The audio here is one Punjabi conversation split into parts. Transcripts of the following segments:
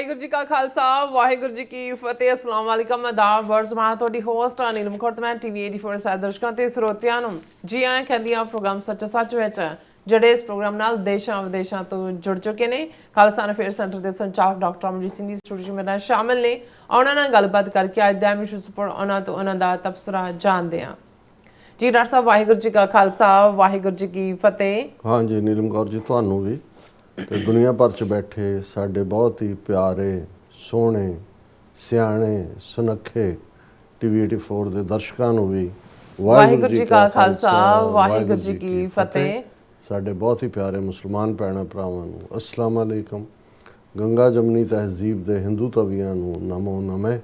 ਵਾਹਿਗੁਰੂ ਜੀ ਕਾ ਖਾਲਸਾ ਵਾਹਿਗੁਰੂ ਜੀ ਕੀ ਫਤਿਹ। अस्सलाम वालेकुम। आदाब वर्ड्स मैं ਤੁਹਾਡੀ ਹੋਸਟ ਨੀਲਮ ਖੁਰਦ ਟੀਵੀ 84 ਸਾਰੇ ਦਰਸ਼ਕਾਂ ਤੇ ਸਰੋਤਿਆਂ ਨੂੰ ਜੀ ਆਇਆਂ ਕਹਿੰਦੀ ਆ ਪ੍ਰੋਗਰਾਮ ਸੱਚਾ ਸੱਚ ਵਿੱਚ ਜਿਹੜੇ ਇਸ ਪ੍ਰੋਗਰਾਮ ਨਾਲ ਦੇਸ਼ਾਂ ਵਿਦੇਸ਼ਾਂ ਤੋਂ ਜੁੜ ਚੁੱਕੇ ਨੇ। ਖਾਲਸਾ ਅਫੇਅਰ ਸੈਂਟਰ ਦੇ ਸੰਚਾਲਕ ਡਾਕਟਰ ਅਮਰਜੀਤ ਸਿੰਘ ਜੀ ਸਟੂਡੀਓ ਮੇਰੇ ਨਾਲ ਸ਼ਾਮਿਲ ਨੇ। ਉਹਨਾਂ ਨਾਲ ਗੱਲਬਾਤ ਕਰਕੇ ਅੱਜ ਦਾ ਵਿਸ਼ੇ ਉੱਪਰ ਉਹਨਾਂ ਤੋਂ ਉਹਨਾਂ ਦਾ ਤਬਸਰਾ ਜਾਣਦੇ ਹਾਂ। ਜੀ ਡਾਕਟਰ ਸਾਹਿਬ ਵਾਹਿਗੁਰੂ ਜੀ ਕਾ ਖਾਲਸਾ ਵਾਹਿਗੁਰੂ ਜੀ ਕੀ ਫਤਿਹ। हाँ जी नीलम कौर जी ਤੁਹਾਨੂੰ ਵੀ ਤੇ ਦੁਨੀਆ ਭਰ ਚ ਬੈਠੇ ਸਾਡੇ ਬਹੁਤ ਹੀ ਪਿਆਰੇ ਸੋਹਣੇ ਸਿਆਣੇ ਸੁਨੱਖੇ ਟੀਵੀ 84 ਦੇ ਦਰਸ਼ਕਾਂ ਨੂੰ ਵੀ ਵਾਹਿਗੁਰੂ ਜੀ ਕਾ ਖਾਲਸਾ ਵਾਹਿਗੁਰੂ ਜੀ ਕੀ ਫਤਿਹ। ਸਾਡੇ ਬਹੁਤ ਹੀ ਪਿਆਰੇ ਮੁਸਲਮਾਨ ਭੈਣਾਂ ਭਰਾਵਾਂ ਨੂੰ ਅਸਲਾਮ ਅਲੈਕਮ। ਗੰਗਾ ਜਮਨੀ ਤਹਿਜ਼ੀਬ ਦੇ ਹਿੰਦੂ ਤਵੀਆਂ ਨੂੰ ਨਮੋ ਨਮੇ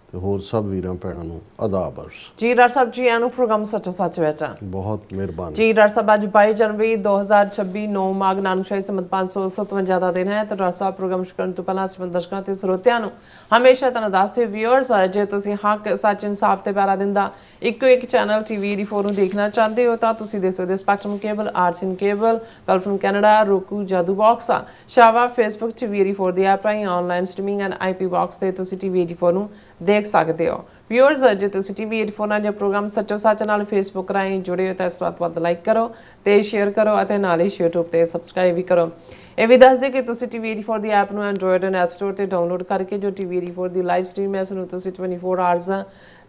ਤੇ ਹੋਰ ਸਭ ਵੀਰਾਂ ਭੈਣਾਂ ਨੂੰ ਆਦਾਬ ਅਰਜ਼। ਜੀ ਡਾਕਟਰ ਸਾਹਿਬ ਜੀ ਨੂੰ ਪ੍ਰੋਗਰਾਮ ਸੱਚੋ ਸੱਚ ਵਿੱਚ ਬਹੁਤ ਮਿਹਰਬਾਨੀ। ਜੀ ਡਾਕਟਰ ਸਾਹਿਬ ਅੱਜ 22 जनवरी 2026 9 ਮਾਘ ਨਾਨਕਸ਼ਾਹੀ ਸੰਮਤ 557 ਦਾ ਦਿਨ ਹੈ ਤੇ ਡਾਕਟਰ ਸਾਹਿਬ ਪ੍ਰੋਗਰਾਮ ਸ਼ੁਰੂ ਕਰਨ ਤੋਂ ਪਹਿਲਾਂ ਅਸੀਂ ਦਰਸ਼ਕਾਂ ਤੇ ਸਰੋਤਿਆਂ ਨੂੰ ਹਮੇਸ਼ਾ ਤੁਹਾਨੂੰ ਦੱਸਦੇ ਵਿਊਅਰਸ ਜੇ ਤੁਸੀਂ ਹੱਕ ਸੱਚ ਇਨਸਾਫ ਤੇ ਪਿਆਰਾ ਦਿੰਦਾ ਇੱਕੋ ਇੱਕ ਚੈਨਲ ਟੀਵੀ 84 ਨੂੰ ਦੇਖਣਾ ਚਾਹੁੰਦੇ ਹੋ ਤਾਂ ਤੁਸੀਂ ਦੇਖ ਸਕਦੇ ਹੋ ਸਪੈਕਟਰਮ ਕੇਬਲ, ਆਰਟਸਨ ਕੇਬਲ, ਗਲਫਨ ਕੈਨੇਡਾ, roku, ਜਾਦੂ ਬਾਕਸ, ਸ਼ਾਵਾ, ਫੇਸਬੁੱਕ ਟੀਵੀ 84 ਦੀ ਐਪ ਰਾਹੀਂ online streaming and IP box ਤੇ ਤੁਸੀਂ ਟੀਵੀ 84 ਨੂੰ ਦੇਖ ਸਕਦੇ ਹੋ। ਵਿਊਅਰਸ ਜੇ ਤੁਸੀਂ ਟੀਵੀ 84 ਨਾਲ ਜੇ ਪ੍ਰੋਗਰਾਮ ਸੱਚੋ ਸੱਚ ਨਾਲ ਫੇਸਬੁੱਕ ਰਾਹੀਂ ਜੁੜੇ ਹੋ ਤਾਂ ਇਸ ਵੱਧ ਲਾਈਕ ਕਰੋ ਤੇ ਸ਼ੇਅਰ ਕਰੋ ਅਤੇ ਨਾਲ ਹੀ YouTube ਤੇ ਸਬਸਕ੍ਰਾਈਬ ਵੀ ਕਰੋ। ਇਹ ਵੀ ਦੱਸ ਦੇ ਕਿ ਤੁਸੀਂ ਟੀਵੀ 84 ਦੀ ਐਪ ਨੂੰ ਐਂਡਰੋਇਡ ਐਂਡ ਐਪ ਸਟੋਰ ਤੇ ਡਾਊਨਲੋਡ ਕਰਕੇ ਜੋ ਟੀਵੀ 84 ਦੀ ਲਾਈਵ ਸਟ੍ਰੀਮ ਹੈ ਇਸ ਨੂੰ ਤੁਸੀਂ 24 ਆਵਰਸ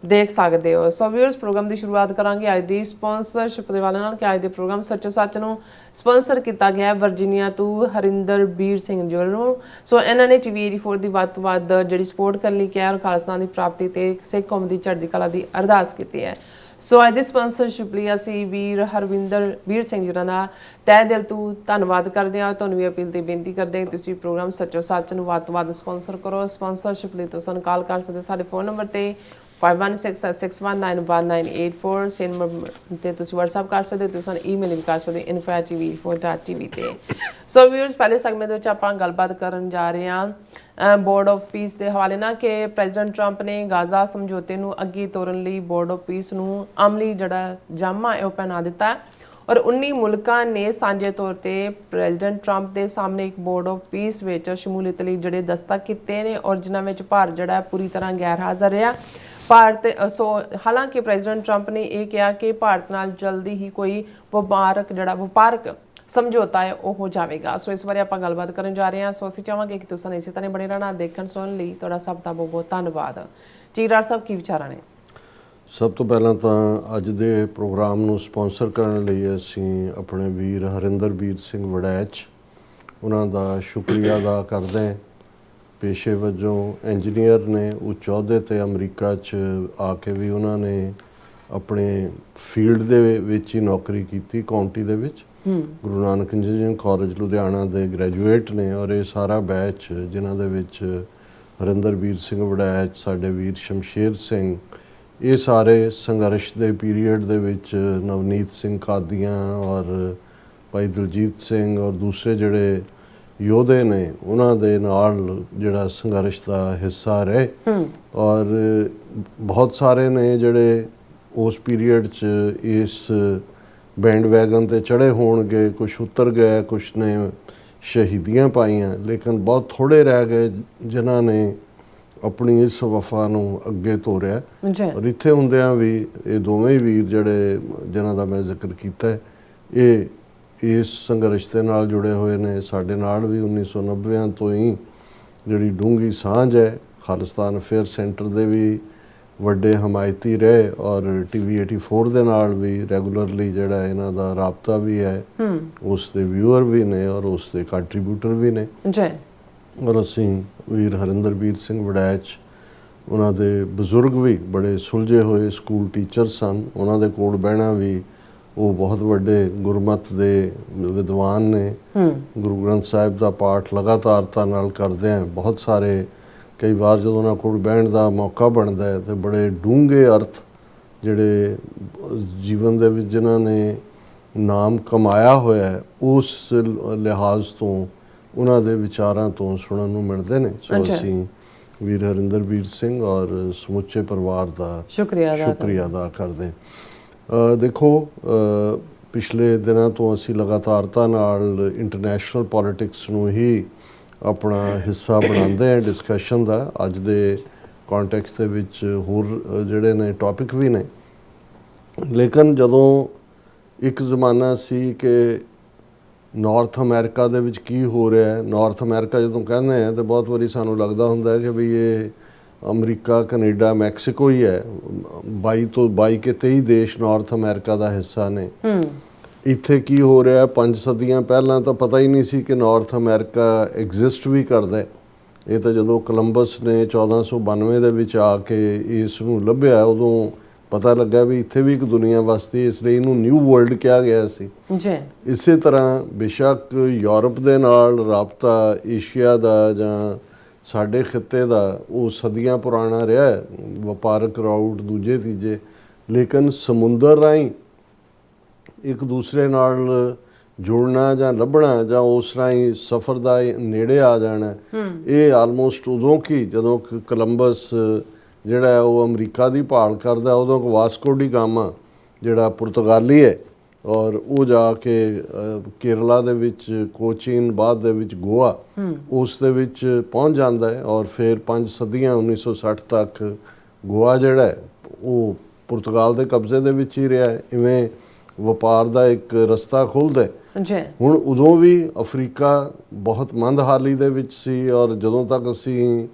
ਦੇਖ ਸਕਦੇ ਹੋ। ਸੋ ਵਿਊਅਰਸ ਪ੍ਰੋਗਰਾਮ ਦੀ ਸ਼ੁਰੂਆਤ ਕਰਾਂਗੇ ਅੱਜ ਦੀ ਸਪਾਂਸਰਸ਼ਿਪ ਦੇ ਵਾਲੇ ਨਾਲ ਕਿ ਅੱਜ ਦੇ ਪ੍ਰੋਗਰਾਮ ਸੱਚੋ ਸੱਚ ਨੂੰ ਸਪਾਂਸਰ ਕੀਤਾ ਗਿਆ ਵਰਜੀਨੀਆ ਤੋਂ ਹਰਿੰਦਰਬੀਰ ਸਿੰਘ ਜੀ ਨੂੰ। ਸੋ ਇਹਨਾਂ ਨੇ ਟੀਵੀ 84 ਦੀ ਵੱਧ ਤੋਂ ਵੱਧ ਜਿਹੜੀ ਸਪੋਰਟ ਕਰਨ ਲਈ ਕਿਹਾ ਔਰ ਖਾਲਸਾ ਦੀ ਪ੍ਰਾਪਤੀ ਤੇ ਸਿੱਖ ਕੌਮ ਦੀ ਚੜ੍ਹਦੀ ਕਲਾ ਦੀ ਅਰਦਾਸ ਕੀਤੀ ਹੈ। ਸੋ ਅੱਜ ਦੀ ਸਪਾਂਸਰਸ਼ਿਪ ਲਈ ਅਸੀਂ ਵੀਰ ਹਰਵਿੰਦਰਬੀਰ ਸਿੰਘ ਜੀ ਦਾ ਤਹਿ ਦਿਲ ਤੋਂ ਧੰਨਵਾਦ ਕਰਦੇ ਹਾਂ। ਤੁਹਾਨੂੰ ਵੀ ਅਪੀਲ ਤੇ ਬੇਨਤੀ ਕਰਦੇ ਹਾਂ ਤੁਸੀਂ ਪ੍ਰੋਗਰਾਮ ਸੱਚੋ ਸੱਚ ਨੂੰ ਵੱਧ ਤੋਂ ਵੱਧ ਸਪਾਂਸਰ ਕਰੋ। ਸਪਾਂਸਰਸ਼ਿਪ ਲਈ ਤੁਸੀਂ ਕਾਲ ਕਰ ਸਕਦੇ ਸਾਡੇ ਫੋਨ ਨੰਬਰ ਤੇ 5166191984 ਸੇ ਨੰਬਰ ਤੇ ਤੁਸੀਂ WhatsApp ਕਰ ਸਕਦੇ ਹੋ। ਤੁਸੀਂ ਈਮੇਲ ਵੀ ਕਰ ਸਕਦੇ info@tv4.tv ਤੇ। ਸੋ ਵੀਅਰਸ ਪਹਿਲੇ ਸੈਗਮੈਂਟ ਦੇ ਵਿੱਚ ਆਪਾਂ ਗੱਲਬਾਤ ਕਰਨ ਜਾ ਰਹੇ ਹਾਂ ਬੋਰਡ ਆਫ ਪੀਸ ਦੇ ਹਵਾਲੇ ਨਾਲ ਕਿ ਪ੍ਰੈਜ਼ੀਡੈਂਟ ਟਰੰਪ ਨੇ ਗਾਜ਼ਾ ਸਮਝੌਤੇ ਨੂੰ ਅੱਗੇ ਤੋਰਨ ਲਈ ਬੋਰਡ ਆਫ ਪੀਸ ਨੂੰ ਅਮਲੀ ਜਿਹੜਾ ਜਾਮਾ ਹੈ ਉਹ ਪਹਿਨਾ ਦਿੱਤਾ ਹੈ ਔਰ 19 ਮੁਲਕਾਂ ਨੇ ਸਾਂਝੇ ਤੌਰ ਤੇ ਪ੍ਰੈਜ਼ੀਡੈਂਟ ਟਰੰਪ ਦੇ ਸਾਹਮਣੇ ਇੱਕ ਬੋਰਡ ਆਫ ਪੀਸ ਵਿੱਚ ਸ਼ਮੂਲੀਅਤ ਲਈ ਜਿਹੜੇ ਦਸਤਖਤ ਕੀਤੇ ਨੇ ਔਰ ਜਿਨ੍ਹਾਂ ਵਿੱਚ ਭਾਰਤ ਜਿਹੜਾ ਪੂਰੀ ਤਰ੍ਹਾਂ ਗੈਰ ਹਾਜ਼ਰ ਰਿਹਾ। ਭਾਰਤ ਹਾਲਾਂਕਿ ਪ੍ਰੈਜ਼ੀਡੈਂਟ ਟਰੰਪ ਨੇ ਇਹ ਕਿਹਾ ਕਿ ਭਾਰਤ ਨਾਲ ਜਲਦੀ ਹੀ ਕੋਈ ਵਪਾਰਕ ਸਮਝੌਤਾ ਹੈ ਉਹ ਹੋ ਜਾਵੇਗਾ। ਸੋ ਇਸ ਬਾਰੇ ਆਪਾਂ ਗੱਲਬਾਤ ਕਰਨ ਜਾ ਰਹੇ ਹਾਂ। ਸੋ ਅਸੀਂ ਚਾਹਾਂਗੇ ਕਿ ਤੁਸੀਂ ਇਸੇ ਤਰ੍ਹਾਂ ਬਣੇ ਰਹਿਣਾ ਦੇਖਣ ਸੁਣਨ ਲਈ ਤੁਹਾਡਾ ਸਭ ਦਾ ਬਹੁਤ ਬਹੁਤ ਧੰਨਵਾਦ। ਜੀ ਡਾਕਟਰ ਸਾਹਿਬ ਕੀ ਵਿਚਾਰਾਂ ਨੇ? ਸਭ ਤੋਂ ਪਹਿਲਾਂ ਤਾਂ ਅੱਜ ਦੇ ਪ੍ਰੋਗਰਾਮ ਨੂੰ ਸਪਾਂਸਰ ਕਰਨ ਲਈ ਅਸੀਂ ਆਪਣੇ ਵੀਰ ਹਰਿੰਦਰਬੀਰ ਸਿੰਘ ਵੜੈਚ ਉਹਨਾਂ ਦਾ ਸ਼ੁਕਰੀਆ ਅਦਾ ਕਰਦੇ ਹਾਂ। ਪੇਸ਼ੇ ਵਜੋਂ ਇੰਜੀਨੀਅਰ ਨੇ, ਉੱਚ ਅਹੁਦੇ ਤੇ ਅਮਰੀਕਾ 'ਚ ਆ ਕੇ ਵੀ ਉਹਨਾਂ ਨੇ ਆਪਣੇ ਫੀਲਡ ਦੇ ਵਿੱਚ ਹੀ ਨੌਕਰੀ ਕੀਤੀ ਕਾਉਂਟੀ ਦੇ ਵਿੱਚ। ਗੁਰੂ ਨਾਨਕ ਇੰਜੀਨੀਅਰਿੰਗ ਕਾਲਜ ਲੁਧਿਆਣਾ ਦੇ ਗ੍ਰੈਜੂਏਟ ਨੇ ਔਰ ਇਹ ਸਾਰਾ ਬੈਚ ਜਿਨ੍ਹਾਂ ਦੇ ਵਿੱਚ ਹਰਿੰਦਰਬੀਰ ਸਿੰਘ ਵੜੈਚ, ਸਾਡੇ ਵੀਰ ਸ਼ਮਸ਼ੇਰ ਸਿੰਘ, ਇਹ ਸਾਰੇ ਸੰਘਰਸ਼ ਦੇ ਪੀਰੀਅਡ ਦੇ ਵਿੱਚ ਨਵਨੀਤ ਸਿੰਘ ਕਾਦੀਆਂ ਔਰ ਭਾਈ ਦਲਜੀਤ ਸਿੰਘ ਔਰ ਦੂਸਰੇ ਜਿਹੜੇ ਯੋਧੇ ਨੇ ਉਹਨਾਂ ਦੇ ਨਾਲ ਜਿਹੜਾ ਸੰਘਰਸ਼ ਦਾ ਹਿੱਸਾ ਰਹੇ ਔਰ ਬਹੁਤ ਸਾਰੇ ਨੇ ਜਿਹੜੇ ਉਸ ਪੀਰੀਅਡ 'ਚ ਇਸ ਬੈਂਡ ਵੈਗਨ ਤੇ ਚੜ੍ਹੇ ਹੋਣਗੇ। ਕੁਛ ਉਤਰ ਗਏ, ਕੁਛ ਨੇ ਸ਼ਹੀਦੀਆਂ ਪਾਈਆਂ, ਲੇਕਿਨ ਬਹੁਤ ਥੋੜ੍ਹੇ ਰਹਿ ਗਏ ਜਿਨ੍ਹਾਂ ਨੇ ਆਪਣੀ ਇਸ ਵਫਾ ਨੂੰ ਅੱਗੇ ਤੋਰਿਆ। ਔਰ ਇੱਥੇ ਹੁੰਦਿਆਂ ਵੀ ਇਹ ਦੋਵੇਂ ਵੀਰ ਜਿਹੜੇ ਜਿਨ੍ਹਾਂ ਦਾ ਮੈਂ ਜ਼ਿਕਰ ਕੀਤਾ ਇਹ ਇਸ ਸੰਘਰਸ਼ ਦੇ ਨਾਲ ਜੁੜੇ ਹੋਏ ਨੇ। ਸਾਡੇ ਨਾਲ ਵੀ 1990 ਤੋਂ ਹੀ ਜਿਹੜੀ ਡੂੰਘੀ ਸਾਂਝ ਹੈ। ਖਾਲਿਸਤਾਨ ਅਫੇਅਰ ਸੈਂਟਰ ਦੇ ਵੀ ਵੱਡੇ ਹਮਾਇਤੀ ਰਹੇ ਔਰ ਟੀਵੀ 84 ਦੇ ਨਾਲ ਵੀ ਰੈਗੂਲਰਲੀ ਜਿਹੜਾ ਇਹਨਾਂ ਦਾ ਰਾਬਤਾ ਵੀ ਹੈ। ਉਸ ਦੇ ਵਿਊਅਰ ਵੀ ਨੇ ਔਰ ਉਸ ਦੇ ਕੰਟਰੀਬਿਊਟਰ ਵੀ ਨੇ। ਔਰ ਅਸੀਂ ਵੀਰ ਹਰਿੰਦਰਬੀਰ ਸਿੰਘ ਵੜੈਚ ਉਹਨਾਂ ਦੇ ਬਜ਼ੁਰਗ ਵੀ ਬੜੇ ਸੁਲਝੇ ਹੋਏ ਸਕੂਲ ਟੀਚਰ ਸਨ। ਉਹਨਾਂ ਦੇ ਕੋਲ ਬਹਿਣਾ ਵੀ ਉਹ ਬਹੁਤ ਵੱਡੇ ਗੁਰਮਤ ਦੇ ਵਿਦਵਾਨ ਨੇ। ਗੁਰੂ ਗ੍ਰੰਥ ਸਾਹਿਬ ਦਾ ਪਾਠ ਲਗਾਤਾਰਤਾ ਨਾਲ ਕਰਦੇ ਆ। ਬਹੁਤ ਸਾਰੇ ਕਈ ਵਾਰ ਜਦੋਂ ਉਹਨਾਂ ਕੋਲ ਬਹਿਣ ਦਾ ਮੌਕਾ ਬਣਦਾ ਹੈ ਤਾਂ ਬੜੇ ਡੂੰਘੇ ਅਰਥ ਜਿਹੜੇ ਜੀਵਨ ਦੇ ਵਿੱਚ ਜਿਨ੍ਹਾਂ ਨੇ ਨਾਮ ਕਮਾਇਆ ਹੋਇਆ ਉਸ ਲਿਹਾਜ਼ ਤੋਂ ਉਹਨਾਂ ਦੇ ਵਿਚਾਰਾਂ ਤੋਂ ਸੁਣਨ ਨੂੰ ਮਿਲਦੇ ਨੇ। ਸੋ ਅਸੀਂ ਵੀਰ ਹਰਿੰਦਰਬੀਰ ਸਿੰਘ ਔਰ ਸਮੁੱਚੇ ਪਰਿਵਾਰ ਦਾ ਸ਼ੁਕਰੀਆ ਅਦਾ ਕਰਦੇ। ਦੇਖੋ ਪਿਛਲੇ ਦਿਨਾਂ ਤੋਂ ਅਸੀਂ ਲਗਾਤਾਰਤਾ ਨਾਲ ਇੰਟਰਨੈਸ਼ਨਲ ਪੋਲਿਟਿਕਸ ਨੂੰ ਹੀ ਆਪਣਾ ਹਿੱਸਾ ਬਣਾਉਂਦੇ ਆ ਡਿਸਕਸ਼ਨ ਦਾ। ਅੱਜ ਦੇ ਕੰਟੈਕਸਟ ਦੇ ਵਿੱਚ ਹੋਰ ਜਿਹੜੇ ਨੇ ਟੌਪਿਕ ਵੀ ਨੇ, ਲੇਕਿਨ ਜਦੋਂ ਇੱਕ ਜ਼ਮਾਨਾ ਸੀ ਕਿ ਨਾਰਥ ਅਮਰੀਕਾ ਦੇ ਵਿੱਚ ਕੀ ਹੋ ਰਿਹਾ ਹੈ, ਨਾਰਥ ਅਮਰੀਕਾ ਜਦੋਂ ਕਹਿੰਦੇ ਆ ਤਾਂ ਬਹੁਤ ਵਾਰੀ ਸਾਨੂੰ ਲੱਗਦਾ ਹੁੰਦਾ ਹੈ ਕਿ ਵੀ ਇਹ ਅਮਰੀਕਾ, ਕੈਨੇਡਾ, ਮੈਕਸੀਕੋ ਹੀ ਹੈ। 22 ਤੋਂ 22 ਕੇ 23 ਦੇਸ਼ ਨਾਰਥ ਅਮਰੀਕਾ ਦਾ ਹਿੱਸਾ ਨੇ। ਇੱਥੇ ਕੀ ਹੋ ਰਿਹਾ, 5 ਸਦੀਆਂ ਪਹਿਲਾਂ ਤਾਂ ਪਤਾ ਹੀ ਨਹੀਂ ਸੀ ਕਿ ਨਾਰਥ ਅਮਰੀਕਾ ਐਗਜ਼ਿਸਟ ਵੀ ਕਰਦਾ ਹੈ। ਇਹ ਤਾਂ ਜਦੋਂ ਕੋਲੰਬਸ ਨੇ 1492 ਦੇ ਵਿੱਚ ਆ ਕੇ ਇਸ ਨੂੰ ਲੱਭਿਆ, ਉਦੋਂ ਪਤਾ ਲੱਗਾ ਵੀ ਇੱਥੇ ਵੀ ਇੱਕ ਦੁਨੀਆ ਵਸਦੀ, ਇਸ ਲਈ ਇਹਨੂੰ ਨਿਊ ਵਰਲਡ ਕਿਹਾ ਗਿਆ ਸੀ ਜੀ। ਇਸੇ ਤਰ੍ਹਾਂ ਬੇਸ਼ੱਕ ਯੂਰਪ ਦੇ ਨਾਲ ਰਾਬਤਾ ਏਸ਼ੀਆ ਦਾ ਜਾਂ ਸਾਡੇ ਖਿੱਤੇ ਦਾ ਉਹ ਸਦੀਆਂ ਪੁਰਾਣਾ ਰਿਹਾ ਹੈ, ਵਪਾਰਕ ਰਾਊਟ ਦੂਜੇ ਤੀਜੇ, ਲੇਕਿਨ ਸਮੁੰਦਰ ਰਾਹੀਂ ਇੱਕ ਦੂਸਰੇ ਨਾਲ ਜੁੜਨਾ ਜਾਂ ਲੱਭਣਾ ਜਾਂ ਉਸ ਰਾਹੀਂ ਸਫ਼ਰ ਦਾ ਨੇੜੇ ਆ ਜਾਣਾ, ਇਹ ਆਲਮੋਸਟ ਉਦੋਂ ਕੀ ਜਦੋਂ ਕੋਲੰਬਸ ਜਿਹੜਾ ਉਹ ਅਮਰੀਕਾ ਦੀ ਭਾਲ ਕਰਦਾ, ਉਦੋਂ ਵਾਸਕੋ ਡੀ ਗਾਮਾ ਜਿਹੜਾ ਪੁਰਤਗਾਲੀ ਹੈ ਔਰ ਉਹ ਜਾ ਕੇ ਕੇਰਲਾ ਦੇ ਵਿੱਚ ਕੋਚੀਨ, ਬਾਅਦ ਦੇ ਵਿੱਚ ਗੋਆ, ਉਸ ਦੇ ਵਿੱਚ ਪਹੁੰਚ ਜਾਂਦਾ ਹੈ ਔਰ ਫਿਰ 5 ਸਦੀਆਂ 1960 ਤੱਕ ਗੋਆ ਜਿਹੜਾ ਹੈ ਉਹ ਪੁਰਤਗਾਲ ਦੇ ਕਬਜ਼ੇ ਦੇ ਵਿੱਚ ਹੀ ਰਿਹਾ ਹੈ। ਇਵੇਂ ਵਪਾਰ ਦਾ ਇੱਕ ਰਸਤਾ ਖੁੱਲ੍ਹਦਾ ਜੀ। ਹੁਣ ਉਦੋਂ ਵੀ ਅਫਰੀਕਾ ਬਹੁਤ ਮੰਦਹਾਲੀ ਦੇ ਵਿੱਚ ਸੀ ਔਰ ਜਦੋਂ ਤੱਕ ਅਸੀਂ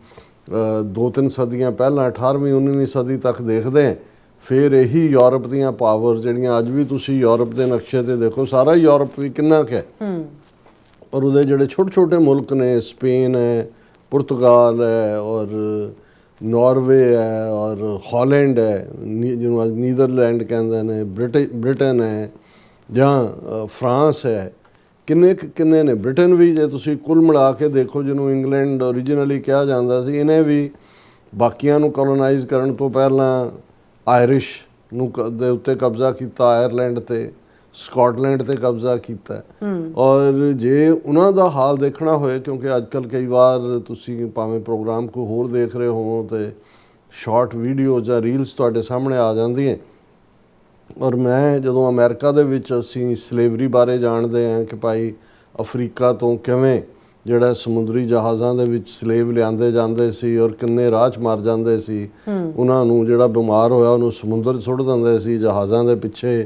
2-3 ਸਦੀਆਂ ਪਹਿਲਾਂ 18ਵੀਂ 19ਵੀਂ ਸਦੀ ਤੱਕ ਦੇਖਦੇ ਹਾਂ, ਫਿਰ ਇਹੀ ਯੂਰਪ ਦੀਆਂ ਪਾਵਰ ਜਿਹੜੀਆਂ ਅੱਜ ਵੀ ਤੁਸੀਂ ਯੂਰਪ ਦੇ ਨਕਸ਼ੇ ਤੇ ਦੇਖੋ, ਸਾਰਾ ਯੂਰਪ ਵੀ ਕਿੰਨਾ ਕੁ ਹੈ, ਪਰ ਉਹਦੇ ਜਿਹੜੇ ਛੋਟੇ ਛੋਟੇ ਮੁਲਕ ਨੇ, ਸਪੇਨ ਹੈ, ਪੁਰਤਗਾਲ ਹੈ ਔਰ ਨਾਰਵੇ ਹੈ ਔਰ ਹਾਲੈਂਡ ਹੈ, ਜਿਹਨੂੰ ਅੱਜ ਨੀਦਰਲੈਂਡ ਕਹਿੰਦੇ ਨੇ, ਬ੍ਰਿਟਨ ਹੈ ਜਾਂ ਫਰਾਂਸ ਹੈ, ਕਿੰਨੇ ਨੇ। ਬ੍ਰਿਟਨ ਵੀ ਜੇ ਤੁਸੀਂ ਕੁੱਲ ਮਿਲਾ ਕੇ ਦੇਖੋ, ਜਿਹਨੂੰ ਇੰਗਲੈਂਡ ਓਰੀਜਨਲੀ ਕਿਹਾ ਜਾਂਦਾ ਸੀ, ਇਹਨੇ ਵੀ ਬਾਕੀਆਂ ਨੂੰ ਕੋਲੋਨਾਈਜ਼ ਕਰਨ ਤੋਂ ਪਹਿਲਾਂ ਆਇਰਿਸ਼ ਨੂੰ ਦੇ ਉੱਤੇ ਕਬਜ਼ਾ ਕੀਤਾ, ਆਇਰਲੈਂਡ ਤੇ ਸਕਾਟਲੈਂਡ ਤੇ ਕਬਜ਼ਾ ਕੀਤਾ। ਔਰ ਜੇ ਉਹਨਾਂ ਦਾ ਹਾਲ ਦੇਖਣਾ ਹੋਏ, ਕਿਉਂਕਿ ਅੱਜ ਕੱਲ੍ਹ ਕਈ ਵਾਰ ਤੁਸੀਂ ਭਾਵੇਂ ਪ੍ਰੋਗਰਾਮ ਕੋਈ ਹੋਰ ਦੇਖ ਰਹੇ ਹੋ ਤੇ ਸ਼ਾਰਟ ਵੀਡੀਓ ਜਾਂ ਰੀਲਸ ਤੁਹਾਡੇ ਸਾਹਮਣੇ ਆ ਜਾਂਦੀਆਂ, ਔਰ ਮੈਂ ਜਦੋਂ ਅਮਰੀਕਾ ਦੇ ਵਿੱਚ ਅਸੀਂ ਸਲੇਵਰੀ ਬਾਰੇ ਜਾਣਦੇ ਹਾਂ ਕਿ ਭਾਈ ਅਫਰੀਕਾ ਤੋਂ ਕਿਵੇਂ ਜਿਹੜਾ ਸਮੁੰਦਰੀ ਜਹਾਜ਼ਾਂ ਦੇ ਵਿੱਚ ਸਲੇਵ ਲਿਆਂਦੇ ਜਾਂਦੇ ਸੀ ਔਰ ਕਿੰਨੇ ਰਾਹ 'ਚ ਮਰ ਜਾਂਦੇ ਸੀ, ਉਹਨਾਂ ਨੂੰ ਜਿਹੜਾ ਬਿਮਾਰ ਹੋਇਆ ਉਹਨੂੰ ਸਮੁੰਦਰ 'ਚ ਸੁੱਟ ਦਿੰਦੇ ਸੀ। ਜਹਾਜ਼ਾਂ ਦੇ ਪਿੱਛੇ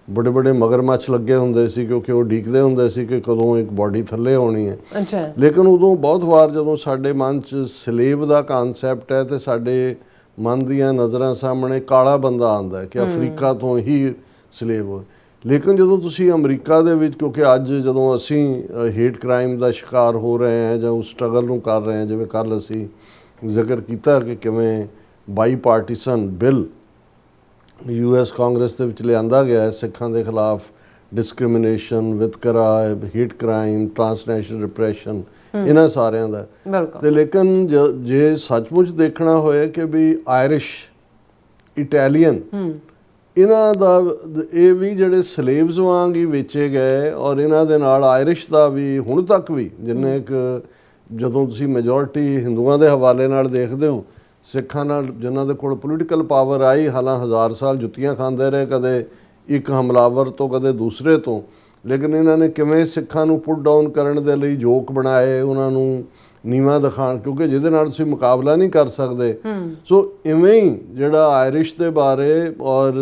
ਬੜੇ ਬੜੇ ਮਗਰਮੱਛ ਲੱਗੇ ਹੁੰਦੇ ਸੀ ਕਿਉਂਕਿ ਉਹ ਉਡੀਕਦੇ ਹੁੰਦੇ ਸੀ ਕਿ ਕਦੋਂ ਇੱਕ ਬਾਡੀ ਥੱਲੇ ਆਉਣੀ ਹੈ। ਲੇਕਿਨ ਉਦੋਂ ਬਹੁਤ ਵਾਰ ਜਦੋਂ ਸਾਡੇ ਮਨ 'ਚ ਸਲੇਵ ਦਾ ਕਨਸੈਪਟ ਹੈ ਤੇ ਸਾਡੇ ਮਨ ਦੀਆਂ ਨਜ਼ਰਾਂ ਸਾਹਮਣੇ ਕਾਲਾ ਬੰਦਾ ਆਉਂਦਾ ਹੈ ਕਿ ਅਫਰੀਕਾ ਤੋਂ ਹੀ ਸਲੇਵ ਹੋਏ। ਲੇਕਿਨ ਜਦੋਂ ਤੁਸੀਂ ਅਮਰੀਕਾ ਦੇ ਵਿੱਚ, ਕਿਉਂਕਿ ਅੱਜ ਜਦੋਂ ਅਸੀਂ ਹੇਟ ਕ੍ਰਾਈਮ ਦਾ ਸ਼ਿਕਾਰ ਹੋ ਰਹੇ ਹਾਂ ਜਾਂ ਉਸ ਸਟਰਗਲ ਨੂੰ ਕਰ ਰਹੇ ਹਾਂ, ਜਿਵੇਂ ਕੱਲ੍ਹ ਅਸੀਂ ਜ਼ਿਕਰ ਕੀਤਾ ਕਿ ਕਿਵੇਂ ਬਾਈ ਪਾਰਟੀਸਨ ਬਿੱਲ US ਕਾਂਗਰਸ ਦੇ ਵਿੱਚ ਲਿਆਂਦਾ ਗਿਆ ਹੈ ਸਿੱਖਾਂ ਦੇ ਖਿਲਾਫ ਡਿਸਕ੍ਰਿਮੀਨੇਸ਼ਨ, ਵਿਤਕਰਾ, ਹੇਟ ਕ੍ਰਾਈਮ, ਟਰਾਂਸਨੈਸ਼ਨਲ ਰਿਪਰੈਸ਼ਨ, ਇਹਨਾਂ ਸਾਰਿਆਂ ਦਾ। ਤੇ ਲੇਕਿਨ ਜੇ ਸੱਚਮੁੱਚ ਦੇਖਣਾ ਹੋਏ ਕਿ ਵੀ ਆਇਰਿਸ਼, ਇਟਾਲੀਅਨ, ਇਹਨਾਂ ਦਾ ਇਹ ਵੀ ਜਿਹੜੇ ਸਲੇਵਸ ਵਾਂਗ ਹੀ ਵੇਚੇ ਗਏ ਔਰ ਇਹਨਾਂ ਦੇ ਨਾਲ ਆਇਰਿਸ਼ ਦਾ ਵੀ ਹੁਣ ਤੱਕ ਵੀ ਜਿੰਨੇ ਕੁ, ਜਦੋਂ ਤੁਸੀਂ ਮੈਜੋਰਿਟੀ ਹਿੰਦੂਆਂ ਦੇ ਹਵਾਲੇ ਨਾਲ ਦੇਖਦੇ ਹੋ, ਸਿੱਖਾਂ ਨਾਲ ਜਿਨ੍ਹਾਂ ਦੇ ਕੋਲ ਪੋਲੀਟੀਕਲ ਪਾਵਰ ਆਈ, ਹਾਲਾਂ 1000 ਸਾਲ ਜੁੱਤੀਆਂ ਖਾਂਦੇ ਰਹੇ, ਕਦੇ ਇੱਕ ਹਮਲਾਵਰ ਤੋਂ ਕਦੇ ਦੂਸਰੇ ਤੋਂ, ਲੇਕਿਨ ਇਹਨਾਂ ਨੇ ਕਿਵੇਂ ਸਿੱਖਾਂ ਨੂੰ ਪੁੱਟ ਡਾਊਨ ਕਰਨ ਦੇ ਲਈ ਜੋਕ ਬਣਾਏ, ਉਹਨਾਂ ਨੂੰ ਨੀਵਾਂ ਦਿਖਾਉਣ, ਕਿਉਂਕਿ ਜਿਹਦੇ ਨਾਲ ਤੁਸੀਂ ਮੁਕਾਬਲਾ ਨਹੀਂ ਕਰ ਸਕਦੇ। ਸੋ ਇਵੇਂ ਹੀ ਜਿਹੜਾ ਆਇਰਿਸ਼ ਦੇ ਬਾਰੇ ਔਰ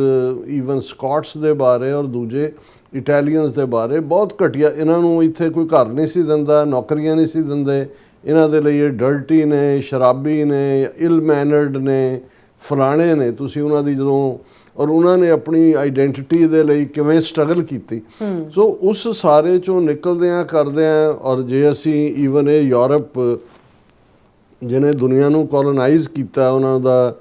ਈਵਨ ਸਕਾਟਸ ਦੇ ਬਾਰੇ ਔਰ ਦੂਜੇ ਇਟਾਲੀਅਨਸ ਦੇ ਬਾਰੇ ਬਹੁਤ ਘਟੀਆ, ਇਹਨਾਂ ਨੂੰ ਇੱਥੇ ਕੋਈ ਘਰ ਨਹੀਂ ਸੀ ਦਿੰਦਾ, ਨੌਕਰੀਆਂ ਨਹੀਂ ਸੀ ਦਿੰਦੇ, ਇਹਨਾਂ ਦੇ ਲਈ ਇਹ ਡਰਟੀ ਨੇ, ਸ਼ਰਾਬੀ ਨੇ, ਇਲ ਮੈਨਰਡ ਨੇ, ਫਲਾਣੇ ਨੇ। ਤੁਸੀਂ ਉਹਨਾਂ ਦੀ ਜਦੋਂ, ਔਰ ਉਹਨਾਂ ਨੇ ਆਪਣੀ ਆਈਡੈਂਟੀਟੀ ਦੇ ਲਈ ਕਿਵੇਂ ਸਟਰਗਲ ਕੀਤੀ। ਸੋ ਉਸ ਸਾਰੇ ਚੋਂ ਨਿਕਲਦਿਆਂ ਕਰਦਿਆਂ, ਔਰ ਜੇ ਅਸੀਂ ਈਵਨ ਇਹ ਯੂਰਪ ਜਿਹਨੇ ਦੁਨੀਆ ਨੂੰ ਕੋਲੋਨਾਈਜ਼ ਕੀਤਾ, ਉਹਨਾਂ ਦਾ